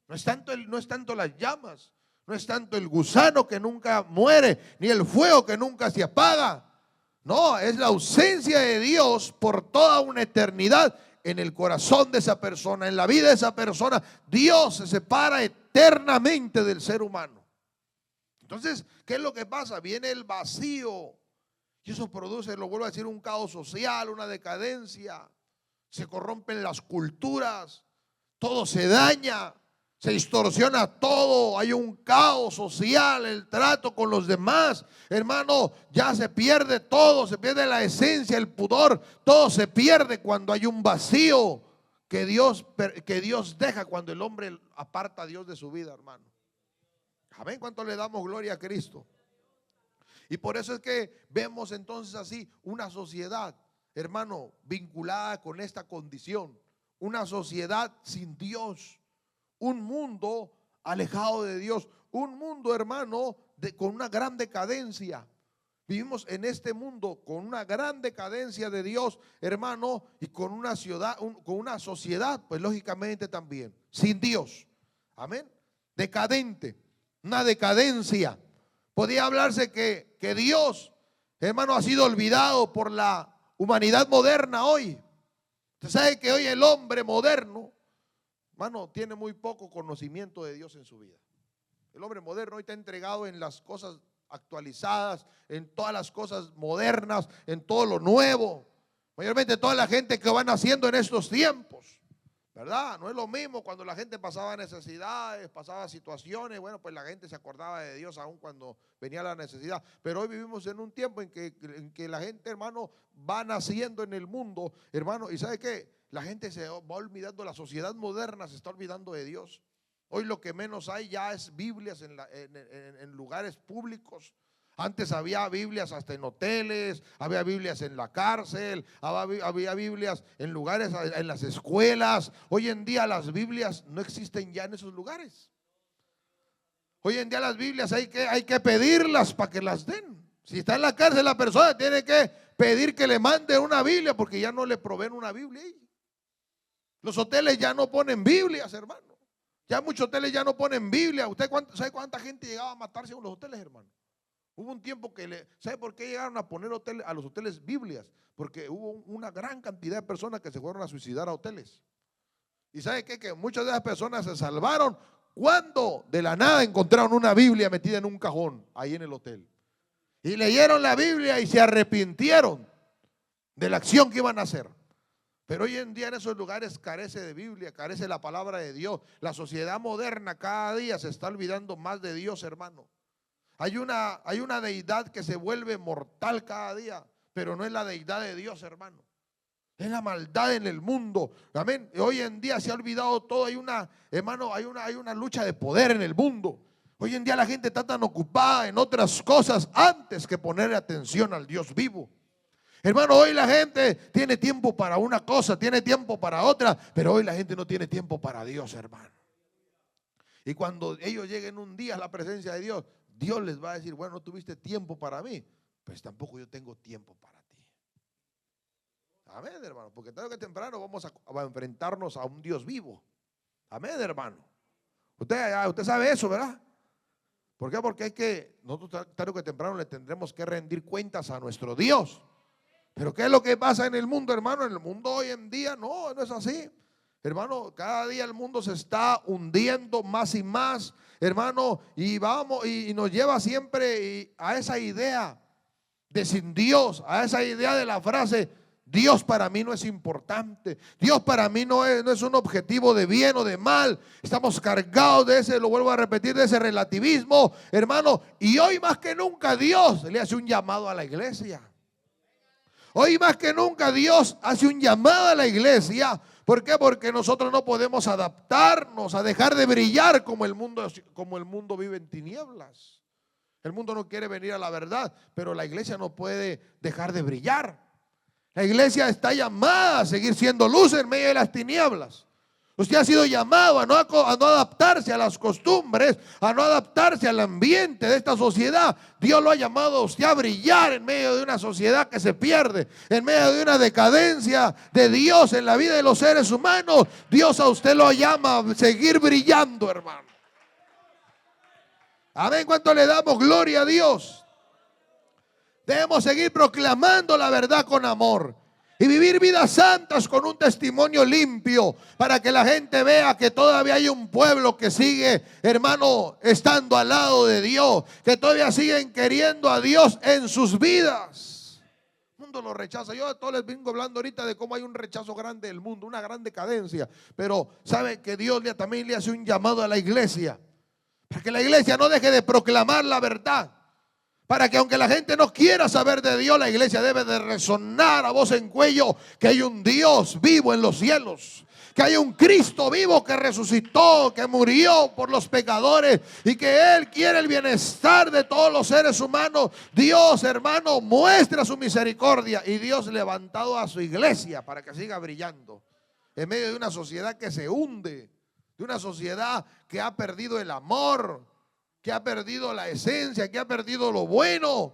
No es tanto las llamas, no es tanto el gusano que nunca muere, ni el fuego que nunca se apaga. No, es la ausencia de Dios por toda una eternidad en el corazón de esa persona, en la vida de esa persona. Dios se separa eternamente del ser humano. Entonces, ¿qué es lo que pasa? Viene el vacío, y eso produce, lo vuelvo a decir, un caos social, una decadencia. Se corrompen las culturas, todo se daña, se distorsiona todo, hay un caos social, el trato con los demás, hermano, ya se pierde todo, se pierde la esencia, el pudor, todo se pierde cuando hay un vacío que Dios deja cuando el hombre aparta a Dios de su vida, hermano. Amén. ¿Cuánto le damos gloria a Cristo? Y por eso es que vemos entonces así una sociedad, hermano, vinculada con esta condición, una sociedad sin Dios, un mundo alejado de Dios, un mundo, hermano, con una gran decadencia. Vivimos en este mundo con una gran decadencia de Dios, hermano, y con una ciudad, con una sociedad, pues lógicamente también, sin Dios. Amén. Decadente, una decadencia. Podría hablarse que Dios, hermano, ha sido olvidado por la humanidad moderna hoy. Usted sabe que hoy el hombre moderno, hermano, tiene muy poco conocimiento de Dios en su vida. El hombre moderno hoy está entregado en las cosas actualizadas, en todas las cosas modernas, en todo lo nuevo. Mayormente toda la gente que van haciendo en estos tiempos, ¿verdad? No es lo mismo cuando la gente pasaba necesidades, pasaba situaciones. Bueno, pues la gente se acordaba de Dios aún cuando venía la necesidad. Pero hoy vivimos en un tiempo en que la gente, hermano, va naciendo en el mundo, hermano. ¿Y sabe qué? La gente se va olvidando, la sociedad moderna se está olvidando de Dios. Hoy lo que menos hay ya es Biblias en lugares públicos. Antes había Biblias hasta en hoteles, había Biblias en la cárcel, había Biblias en lugares, en las escuelas. Hoy en día las Biblias no existen ya en esos lugares. Hoy en día las Biblias hay que pedirlas para que las den. Si está en la cárcel la persona tiene que pedir que le manden una Biblia porque ya no le proveen una Biblia ahí. Los hoteles ya no ponen Biblias, hermano. Ya muchos hoteles ya no ponen Biblia. ¿Usted sabe cuánta gente llegaba a matarse en los hoteles, hermano? Hubo un tiempo ¿sabe por qué llegaron a poner a los hoteles Biblias? Porque hubo una gran cantidad de personas que se fueron a suicidar a hoteles. ¿Y sabe qué? Que muchas de esas personas se salvaron cuando de la nada encontraron una Biblia metida en un cajón ahí en el hotel. Y leyeron la Biblia y se arrepintieron de la acción que iban a hacer. Pero hoy en día en esos lugares carece de Biblia, carece la palabra de Dios. La sociedad moderna cada día se está olvidando más de Dios, hermano. Hay una deidad que se vuelve mortal cada día, pero no es la deidad de Dios, hermano. Es la maldad en el mundo. Amén. Hoy en día se ha olvidado todo. Hermano, hay una lucha de poder en el mundo. Hoy en día la gente está tan ocupada en otras cosas antes que ponerle atención al Dios vivo. Hermano, hoy la gente tiene tiempo para una cosa, tiene tiempo para otra, pero hoy la gente no tiene tiempo para Dios, hermano. Y cuando ellos lleguen un día a la presencia de Dios, Dios les va a decir, bueno, no tuviste tiempo para mí, pues tampoco yo tengo tiempo para ti. Amén, hermano, porque tarde que temprano vamos a enfrentarnos a un Dios vivo. Amén, hermano. Usted sabe eso, ¿verdad? ¿Por qué? Porque nosotros tarde que temprano le tendremos que rendir cuentas a nuestro Dios. Pero ¿qué es lo que pasa en el mundo, hermano? En el mundo hoy en día no es así. Hermano, cada día el mundo se está hundiendo más y más, hermano, y nos lleva siempre a esa idea de sin Dios, a esa idea de la frase, Dios para mí no es importante, Dios para mí no es un objetivo de bien o de mal. Estamos cargados de ese, lo vuelvo a repetir, de ese relativismo, hermano, y hoy más que nunca Dios le hace un llamado a la iglesia. Hoy más que nunca Dios hace un llamado a la iglesia. ¿Por qué? Porque nosotros no podemos adaptarnos a dejar de brillar como el mundo vive en tinieblas. El mundo no quiere venir a la verdad, pero la iglesia no puede dejar de brillar. La iglesia está llamada a seguir siendo luz en medio de las tinieblas. Usted ha sido llamado a no adaptarse a las costumbres, a no adaptarse al ambiente de esta sociedad. Dios lo ha llamado a usted a brillar en medio de una sociedad que se pierde, en medio de una decadencia de Dios en la vida de los seres humanos. Dios a usted lo llama a seguir brillando, hermano. Amén. ¿Cuánto le damos gloria a Dios? Debemos seguir proclamando la verdad con amor y vivir vidas santas con un testimonio limpio, para que la gente vea que todavía hay un pueblo que sigue, hermano, estando al lado de Dios, que todavía siguen queriendo a Dios en sus vidas. El mundo lo rechaza. Yo a todos les vengo hablando ahorita de cómo hay un rechazo grande del mundo, una gran decadencia, pero sabe que Dios también le hace un llamado a la iglesia, para que la iglesia no deje de proclamar la verdad. Para que aunque la gente no quiera saber de Dios, la iglesia debe de resonar a voz en cuello que hay un Dios vivo en los cielos, que hay un Cristo vivo que resucitó, que murió por los pecadores y que Él quiere el bienestar de todos los seres humanos. Dios, hermano, muestra su misericordia y Dios levantado a su iglesia para que siga brillando en medio de una sociedad que se hunde, de una sociedad que ha perdido el amor, que ha perdido la esencia, que ha perdido lo bueno,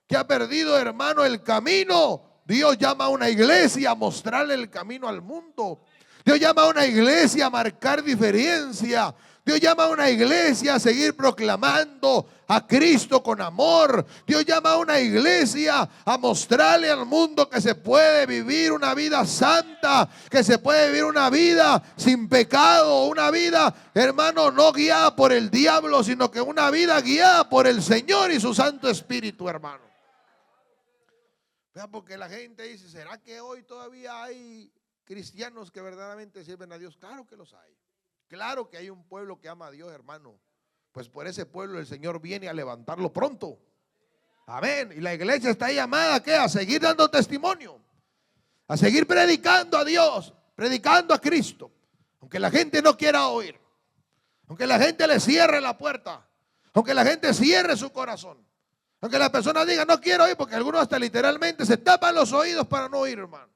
que ha perdido, hermano, el camino, Dios llama a una iglesia a mostrarle el camino al mundo. Dios llama a una iglesia a marcar diferencia. Dios llama a una iglesia a seguir proclamando a Cristo con amor. Dios llama a una iglesia a mostrarle al mundo que se puede vivir una vida santa, que se puede vivir una vida sin pecado, una vida, hermano, no guiada por el diablo, sino que una vida guiada por el Señor y su Santo Espíritu, hermano. Porque la gente dice, ¿será que hoy todavía hay cristianos que verdaderamente sirven a Dios? Claro que los hay. Claro que hay un pueblo que ama a Dios, hermano. Pues por ese pueblo el Señor viene a levantarlo pronto. Amén. Y la iglesia está llamada, ¿qué? A seguir dando testimonio, a seguir predicando a Dios, predicando a Cristo. Aunque la gente no quiera oír, aunque la gente le cierre la puerta, aunque la gente cierre su corazón, aunque la persona diga no quiero oír, porque algunos hasta literalmente se tapan los oídos para no oír, hermano.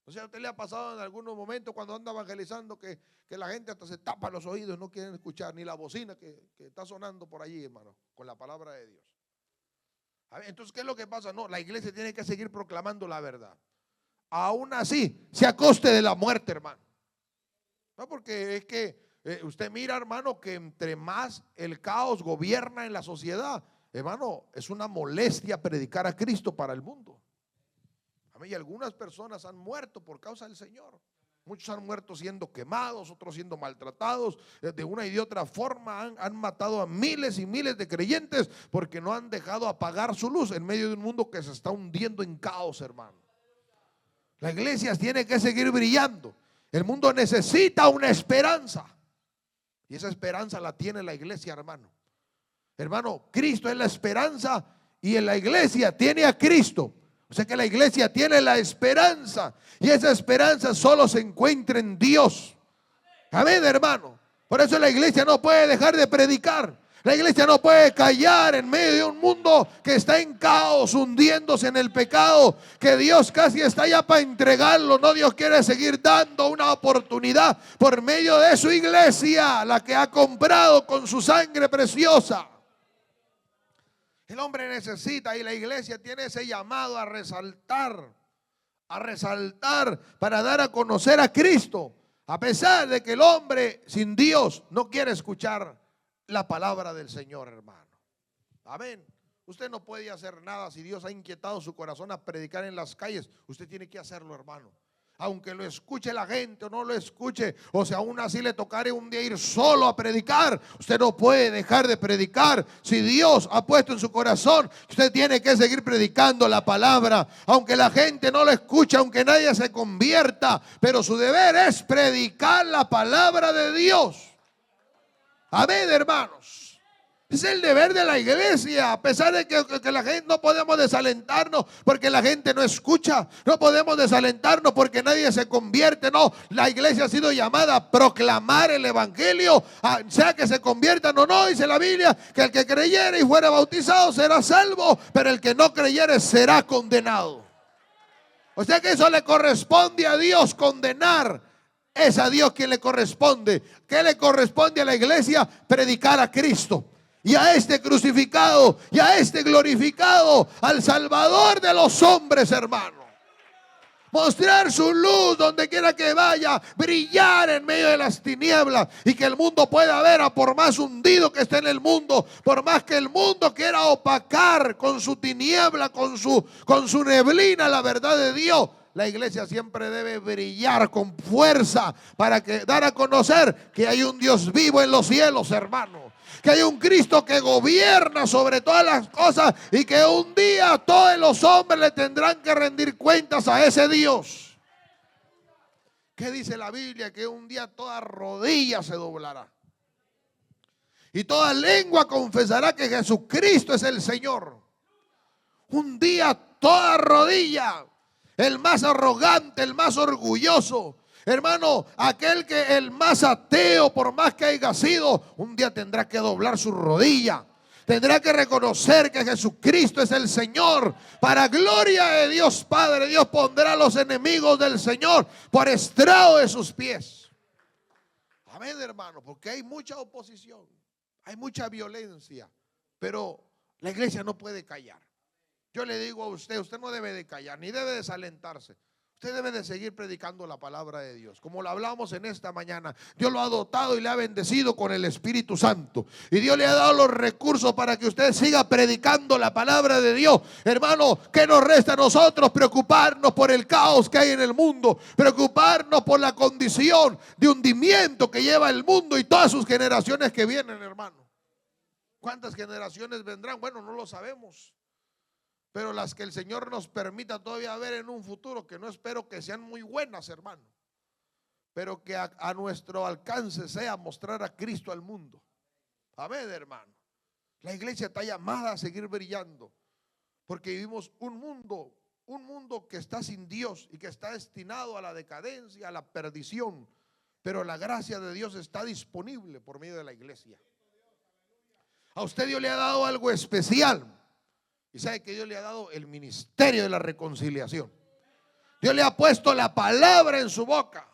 O sea, ¿a usted le ha pasado en algunos momentos cuando anda evangelizando que la gente hasta se tapa los oídos, no quieren escuchar ni la bocina que está sonando por allí, hermano, con la palabra de Dios? A ver, entonces, ¿qué es lo que pasa? No, la iglesia tiene que seguir proclamando la verdad. Aún así, se a coste de la muerte, hermano. No, porque es que usted mira, hermano, que entre más el caos gobierna en la sociedad, hermano, es una molestia predicar a Cristo para el mundo. Y algunas personas han muerto por causa del Señor. Muchos han muerto siendo quemados, otros siendo maltratados. De una y de otra forma han matado a miles y miles de creyentes porque no han dejado apagar su luz en medio de un mundo que se está hundiendo en caos, hermano. La iglesia tiene que seguir brillando. El mundo necesita una esperanza. Y esa esperanza la tiene la iglesia, hermano. Hermano, Cristo es la esperanza y en la iglesia tiene a Cristo. O sea que la iglesia tiene la esperanza y esa esperanza solo se encuentra en Dios. Amén, hermano. Por eso la iglesia no puede dejar de predicar. La iglesia no puede callar en medio de un mundo que está en caos, hundiéndose en el pecado, que Dios casi está ya para entregarlo. No, Dios quiere seguir dando una oportunidad por medio de su iglesia, la que ha comprado con su sangre preciosa. El hombre necesita y la iglesia tiene ese llamado a resaltar para dar a conocer a Cristo, a pesar de que el hombre sin Dios no quiere escuchar la palabra del Señor, hermano. Amén. Usted no puede hacer nada si Dios ha inquietado su corazón a predicar en las calles. Usted tiene que hacerlo, hermano. Aunque lo escuche la gente o no lo escuche, o sea, aún así le tocaré un día ir solo a predicar, usted no puede dejar de predicar. Si Dios ha puesto en su corazón, usted tiene que seguir predicando la palabra, aunque la gente no lo escuche, aunque nadie se convierta, pero su deber es predicar la palabra de Dios. Amén, hermanos. Es el deber de la iglesia, a pesar de que la gente no podemos desalentarnos porque la gente no escucha, no podemos desalentarnos porque nadie se convierte. No, la iglesia ha sido llamada a proclamar el evangelio, sea que se conviertan o no. Dice la Biblia que el que creyere y fuera bautizado será salvo, pero el que no creyere será condenado. O sea que eso le corresponde a Dios condenar. Es a Dios quien le corresponde. ¿Qué le corresponde a la iglesia? Predicar a Cristo y a este crucificado y a este glorificado, al Salvador de los hombres, hermano. Mostrar su luz donde quiera que vaya, brillar en medio de las tinieblas y que el mundo pueda ver, a por más hundido que esté en el mundo, por más que el mundo quiera opacar con su tiniebla, con su neblina la verdad de Dios. La iglesia siempre debe brillar con fuerza para dar a conocer que hay un Dios vivo en los cielos, hermano. Que hay un Cristo que gobierna sobre todas las cosas y que un día todos los hombres le tendrán que rendir cuentas a ese Dios. ¿Qué dice la Biblia? Que un día toda rodilla se doblará y toda lengua confesará que Jesucristo es el Señor. Un día toda rodilla, el más arrogante, el más orgulloso, hermano, el más ateo, por más que haya sido, un día tendrá que doblar su rodilla. Tendrá que reconocer que Jesucristo es el Señor. Para gloria de Dios Padre, Dios pondrá a los enemigos del Señor por estrado de sus pies. Amén, hermano, porque hay mucha oposición, hay mucha violencia, pero la iglesia no puede callar. Yo le digo a usted, usted no debe de callar, ni debe desalentarse. Usted debe de seguir predicando la palabra de Dios. Como lo hablamos en esta mañana, Dios lo ha dotado y le ha bendecido con el Espíritu Santo. Y Dios le ha dado los recursos para que usted siga predicando la palabra de Dios. Hermano, ¿qué nos resta a nosotros? Preocuparnos por el caos que hay en el mundo. Preocuparnos por la condición de hundimiento que lleva el mundo y todas sus generaciones que vienen, hermano. ¿Cuántas generaciones vendrán? Bueno, no lo sabemos. Pero las que el Señor nos permita todavía ver en un futuro, que no espero que sean muy buenas, hermano, pero que a nuestro alcance sea mostrar a Cristo al mundo. Amén, hermano. La iglesia está llamada a seguir brillando, porque vivimos un mundo que está sin Dios y que está destinado a la decadencia, a la perdición. Pero la gracia de Dios está disponible por medio de la iglesia. A usted Dios le ha dado algo especial. Y sabe que Dios le ha dado el ministerio de la reconciliación. Dios le ha puesto la palabra en su boca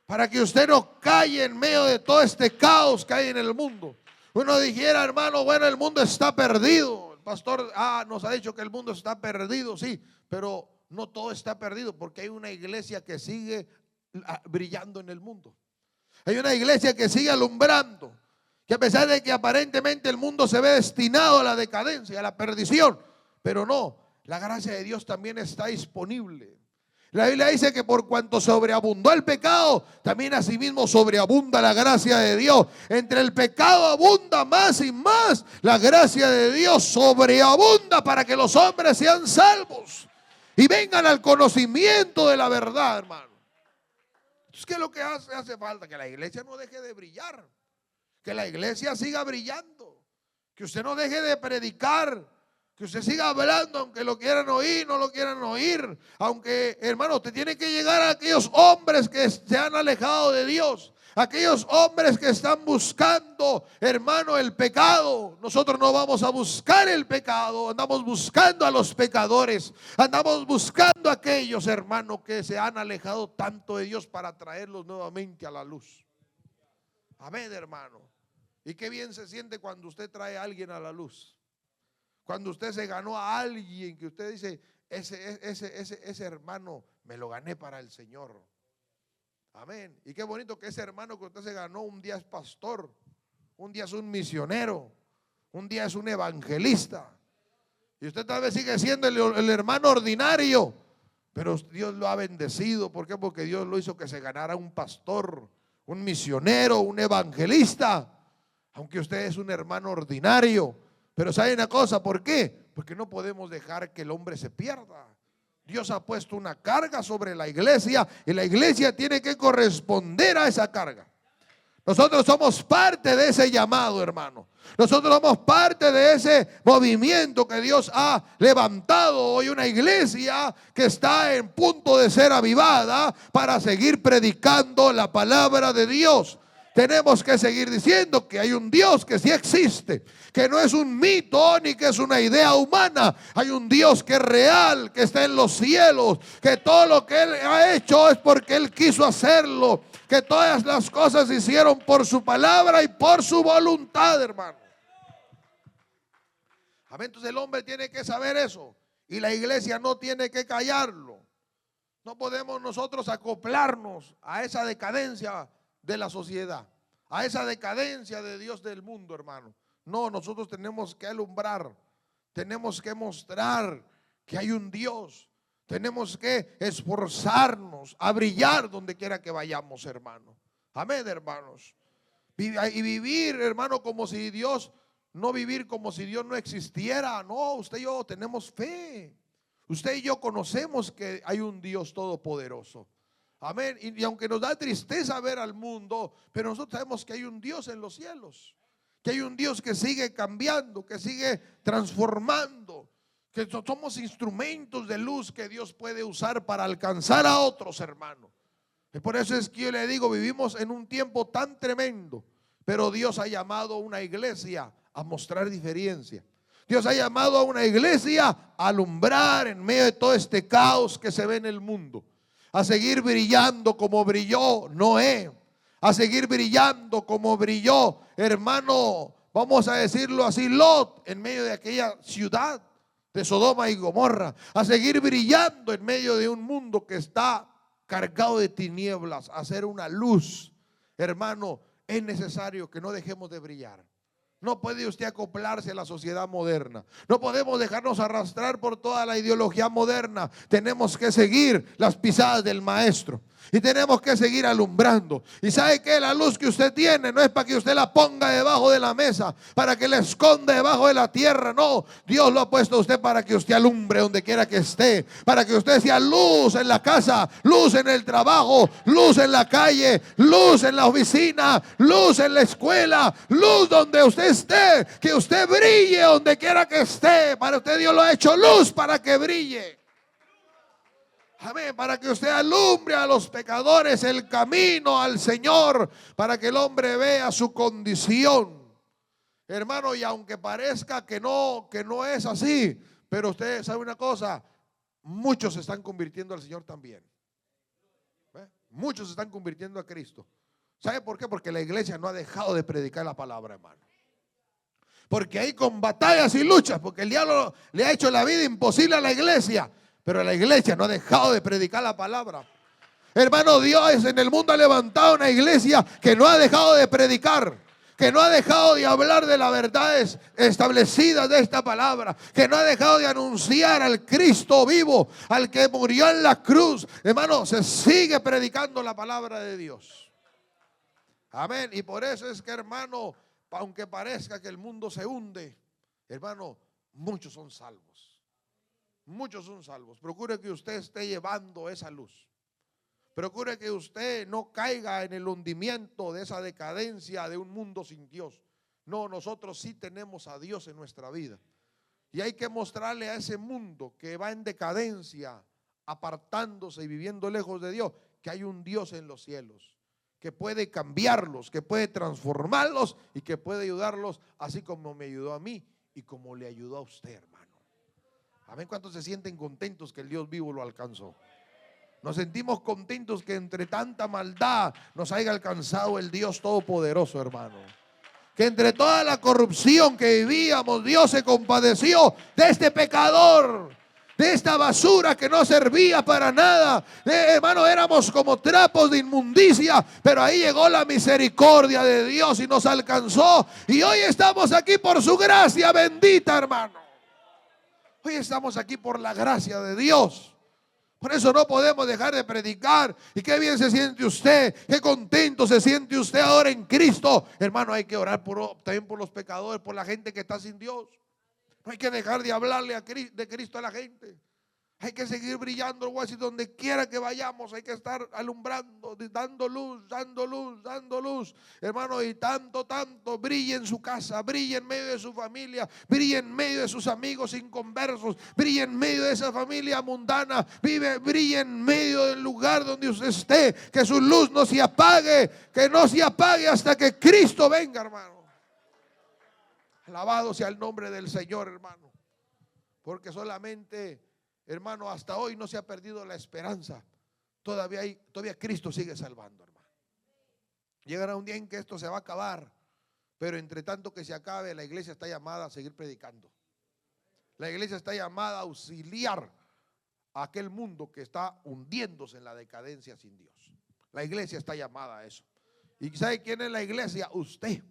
para que usted no calle en medio de todo este caos que hay en el mundo. Uno dijera, hermano, bueno, el mundo está perdido. El pastor nos ha dicho que el mundo está perdido, sí, pero no todo está perdido, porque hay una iglesia que sigue brillando en el mundo. Hay una iglesia que sigue alumbrando, que a pesar de que aparentemente el mundo se ve destinado a la decadencia, a la perdición, pero no, la gracia de Dios también está disponible. La Biblia dice que por cuanto sobreabundó el pecado, también asimismo sobreabunda la gracia de Dios. Entre el pecado abunda más y más, la gracia de Dios sobreabunda para que los hombres sean salvos y vengan al conocimiento de la verdad, hermano. Entonces, ¿qué es lo que hace falta? Que la iglesia no deje de brillar, que la iglesia siga brillando, que usted no deje de predicar, que usted siga hablando, aunque lo quieran oír, no lo quieran oír. Aunque, hermano, usted tiene que llegar a aquellos hombres que se han alejado de Dios, aquellos hombres que están buscando, hermano, el pecado. Nosotros no vamos a buscar el pecado, andamos buscando a los pecadores, andamos buscando a aquellos, hermano, que se han alejado tanto de Dios para traerlos nuevamente a la luz. Amén, hermano. Y qué bien se siente cuando usted trae a alguien a la luz. Cuando usted se ganó a alguien que usted dice, ese hermano me lo gané para el Señor. Amén. Y qué bonito que ese hermano que usted se ganó un día es pastor, un día es un misionero, un día es un evangelista. Y usted tal vez sigue siendo el hermano ordinario, pero Dios lo ha bendecido. ¿Por qué? Porque Dios lo hizo que se ganara un pastor, un misionero, un evangelista. Aunque usted es un hermano ordinario. Pero ¿sabe una cosa? ¿Por qué? Porque no podemos dejar que el hombre se pierda. Dios ha puesto una carga sobre la iglesia y la iglesia tiene que corresponder a esa carga. Nosotros somos parte de ese llamado, hermano. Nosotros somos parte de ese movimiento que Dios ha levantado hoy, una iglesia que está en punto de ser avivada para seguir predicando la palabra de Dios. Tenemos que seguir diciendo que hay un Dios que sí existe, que no es un mito ni que es una idea humana. Hay un Dios que es real, que está en los cielos, que todo lo que Él ha hecho es porque Él quiso hacerlo, que todas las cosas se hicieron por su palabra y por su voluntad, hermano. Amén. Entonces el hombre tiene que saber eso y la iglesia no tiene que callarlo. No podemos nosotros acoplarnos a esa decadencia de la sociedad, a esa decadencia de Dios del mundo, hermano. No, nosotros tenemos que alumbrar, tenemos que mostrar que hay un Dios, tenemos que esforzarnos a brillar donde quiera que vayamos, hermano. Amén, hermanos. Y vivir, hermano, como si Dios, no vivir como si Dios no existiera. No, usted y yo tenemos fe. Usted y yo conocemos que hay un Dios todopoderoso. Amén. Y aunque nos da tristeza ver al mundo, pero nosotros sabemos que hay un Dios en los cielos, que hay un Dios que sigue cambiando, que sigue transformando, que somos instrumentos de luz que Dios puede usar para alcanzar a otros, hermanos. Y por eso es que yo le digo, vivimos en un tiempo tan tremendo, pero Dios ha llamado a una iglesia a mostrar diferencia. Dios ha llamado a una iglesia a alumbrar en medio de todo este caos que se ve en el mundo. A seguir brillando como brilló Noé, a seguir brillando como brilló, hermano, vamos a decirlo así, Lot, en medio de aquella ciudad de Sodoma y Gomorra, a seguir brillando en medio de un mundo que está cargado de tinieblas, a ser una luz. Hermano, es necesario que no dejemos de brillar. No puede usted acoplarse a la sociedad moderna. No podemos dejarnos arrastrar por toda la ideología moderna. Tenemos que seguir las pisadas del maestro. Y tenemos que seguir alumbrando. Y sabe que la luz que usted tiene no es para que usted la ponga debajo de la mesa, para que la esconda debajo de la tierra. No, Dios lo ha puesto a usted para que usted alumbre donde quiera que esté, para que usted sea luz en la casa, luz en el trabajo, luz en la calle, luz en la oficina, luz en la escuela, luz donde usted esté, que usted brille donde quiera que esté. Para usted Dios lo ha hecho luz para que brille. Amén, para que usted alumbre a los pecadores el camino al Señor, para que el hombre vea su condición. Hermano, y aunque parezca que no es así, pero usted sabe una cosa, muchos se están convirtiendo al Señor también. Muchos se están convirtiendo a Cristo. ¿Sabe por qué? Porque la iglesia no ha dejado de predicar la palabra, hermano. Porque hay con batallas y luchas, porque el diablo le ha hecho la vida imposible a la iglesia. Pero la iglesia no ha dejado de predicar la palabra. Hermano, Dios en el mundo ha levantado una iglesia que no ha dejado de predicar, que no ha dejado de hablar de las verdades establecidas de esta palabra, que no ha dejado de anunciar al Cristo vivo, al que murió en la cruz. Hermano, se sigue predicando la palabra de Dios. Amén. Y por eso es que, hermano, aunque parezca que el mundo se hunde, hermano, muchos son salvos. Muchos son salvos. Procure que usted esté llevando esa luz. Procure que usted no caiga en el hundimiento de esa decadencia de un mundo sin Dios. No, nosotros sí tenemos a Dios en nuestra vida. Y hay que mostrarle a ese mundo que va en decadencia, apartándose y viviendo lejos de Dios, que hay un Dios en los cielos, que puede cambiarlos, que puede transformarlos y que puede ayudarlos, así como me ayudó a mí y como le ayudó a usted, hermano. Amén. ¿Cuántos se sienten contentos que el Dios vivo lo alcanzó? Nos sentimos contentos que entre tanta maldad nos haya alcanzado el Dios Todopoderoso, hermano. Que entre toda la corrupción que vivíamos, Dios se compadeció de este pecador, de esta basura que no servía para nada. Hermano, éramos como trapos de inmundicia, pero ahí llegó la misericordia de Dios y nos alcanzó. Y hoy estamos aquí por su gracia bendita, hermano. Hoy estamos aquí por la gracia de Dios. Por eso no podemos dejar de predicar. Y qué bien se siente usted, qué contento se siente usted ahora en Cristo. Hermano, hay que orar también por los pecadores, por la gente que está sin Dios. No hay que dejar de hablarle de Cristo a la gente. Hay que seguir brillando, donde quiera que vayamos. Hay que estar alumbrando, dando luz, dando luz, dando luz. Hermano, y tanto, brille en su casa, brille en medio de su familia, brille en medio de sus amigos inconversos, brille en medio de esa familia mundana, brille en medio del lugar donde usted esté. Que su luz no se apague, que no se apague hasta que Cristo venga, hermano. Alabado sea el nombre del Señor, hermano. Porque solamente, hermano, hasta hoy no se ha perdido la esperanza. Todavía Cristo sigue salvando, hermano. Llegará un día en que esto se va a acabar, pero entre tanto que se acabe, la iglesia está llamada a seguir predicando. La iglesia está llamada a auxiliar a aquel mundo que está hundiéndose en la decadencia sin Dios. La iglesia está llamada a eso. ¿Y sabe quién es la iglesia? Usted.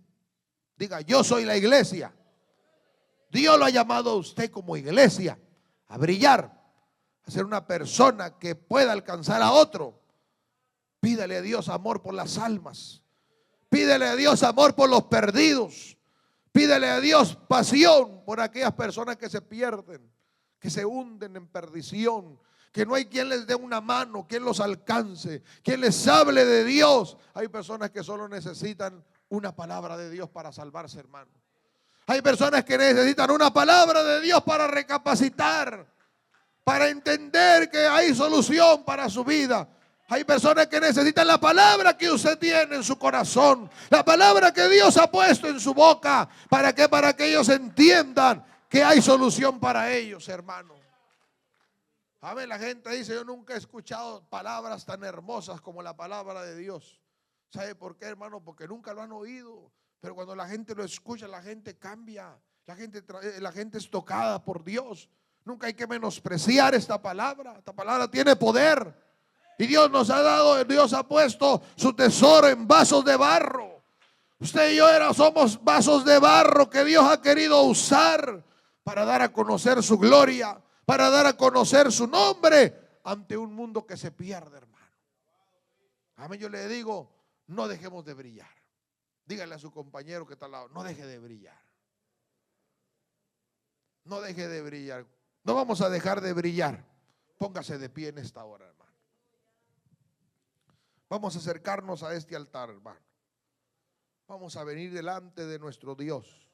Diga, yo soy la iglesia. Dios lo ha llamado a usted como iglesia a brillar, a ser una persona que pueda alcanzar a otro. Pídale a Dios amor por las almas. Pídele a Dios amor por los perdidos. Pídele a Dios pasión por aquellas personas que se pierden, que se hunden en perdición, que no hay quien les dé una mano, quien los alcance, quien les hable de Dios. Hay personas que solo necesitan una palabra de Dios para salvarse, hermano. Hay personas que necesitan una palabra de Dios para recapacitar, para entender que hay solución para su vida. Hay personas que necesitan la palabra que usted tiene en su corazón, la palabra que Dios ha puesto en su boca. ¿Para qué? Para que ellos entiendan que hay solución para ellos, hermano. A ver, la gente dice, yo nunca he escuchado palabras tan hermosas como la palabra de Dios. ¿Sabe por qué, hermano? Porque nunca lo han oído. Pero cuando la gente lo escucha, la gente cambia. La gente es tocada por Dios. Nunca hay que menospreciar esta palabra. Esta palabra tiene poder. Y Dios nos ha dado, Dios ha puesto su tesoro en vasos de barro. Usted y yo somos vasos de barro que Dios ha querido usar para dar a conocer su gloria, para dar a conocer su nombre ante un mundo que se pierde, hermano. A mí yo le digo, no dejemos de brillar. Dígale a su compañero que está al lado, no deje de brillar. No deje de brillar. No vamos a dejar de brillar. Póngase de pie en esta hora, hermano. Vamos a acercarnos a este altar, hermano. Vamos a venir delante de nuestro Dios.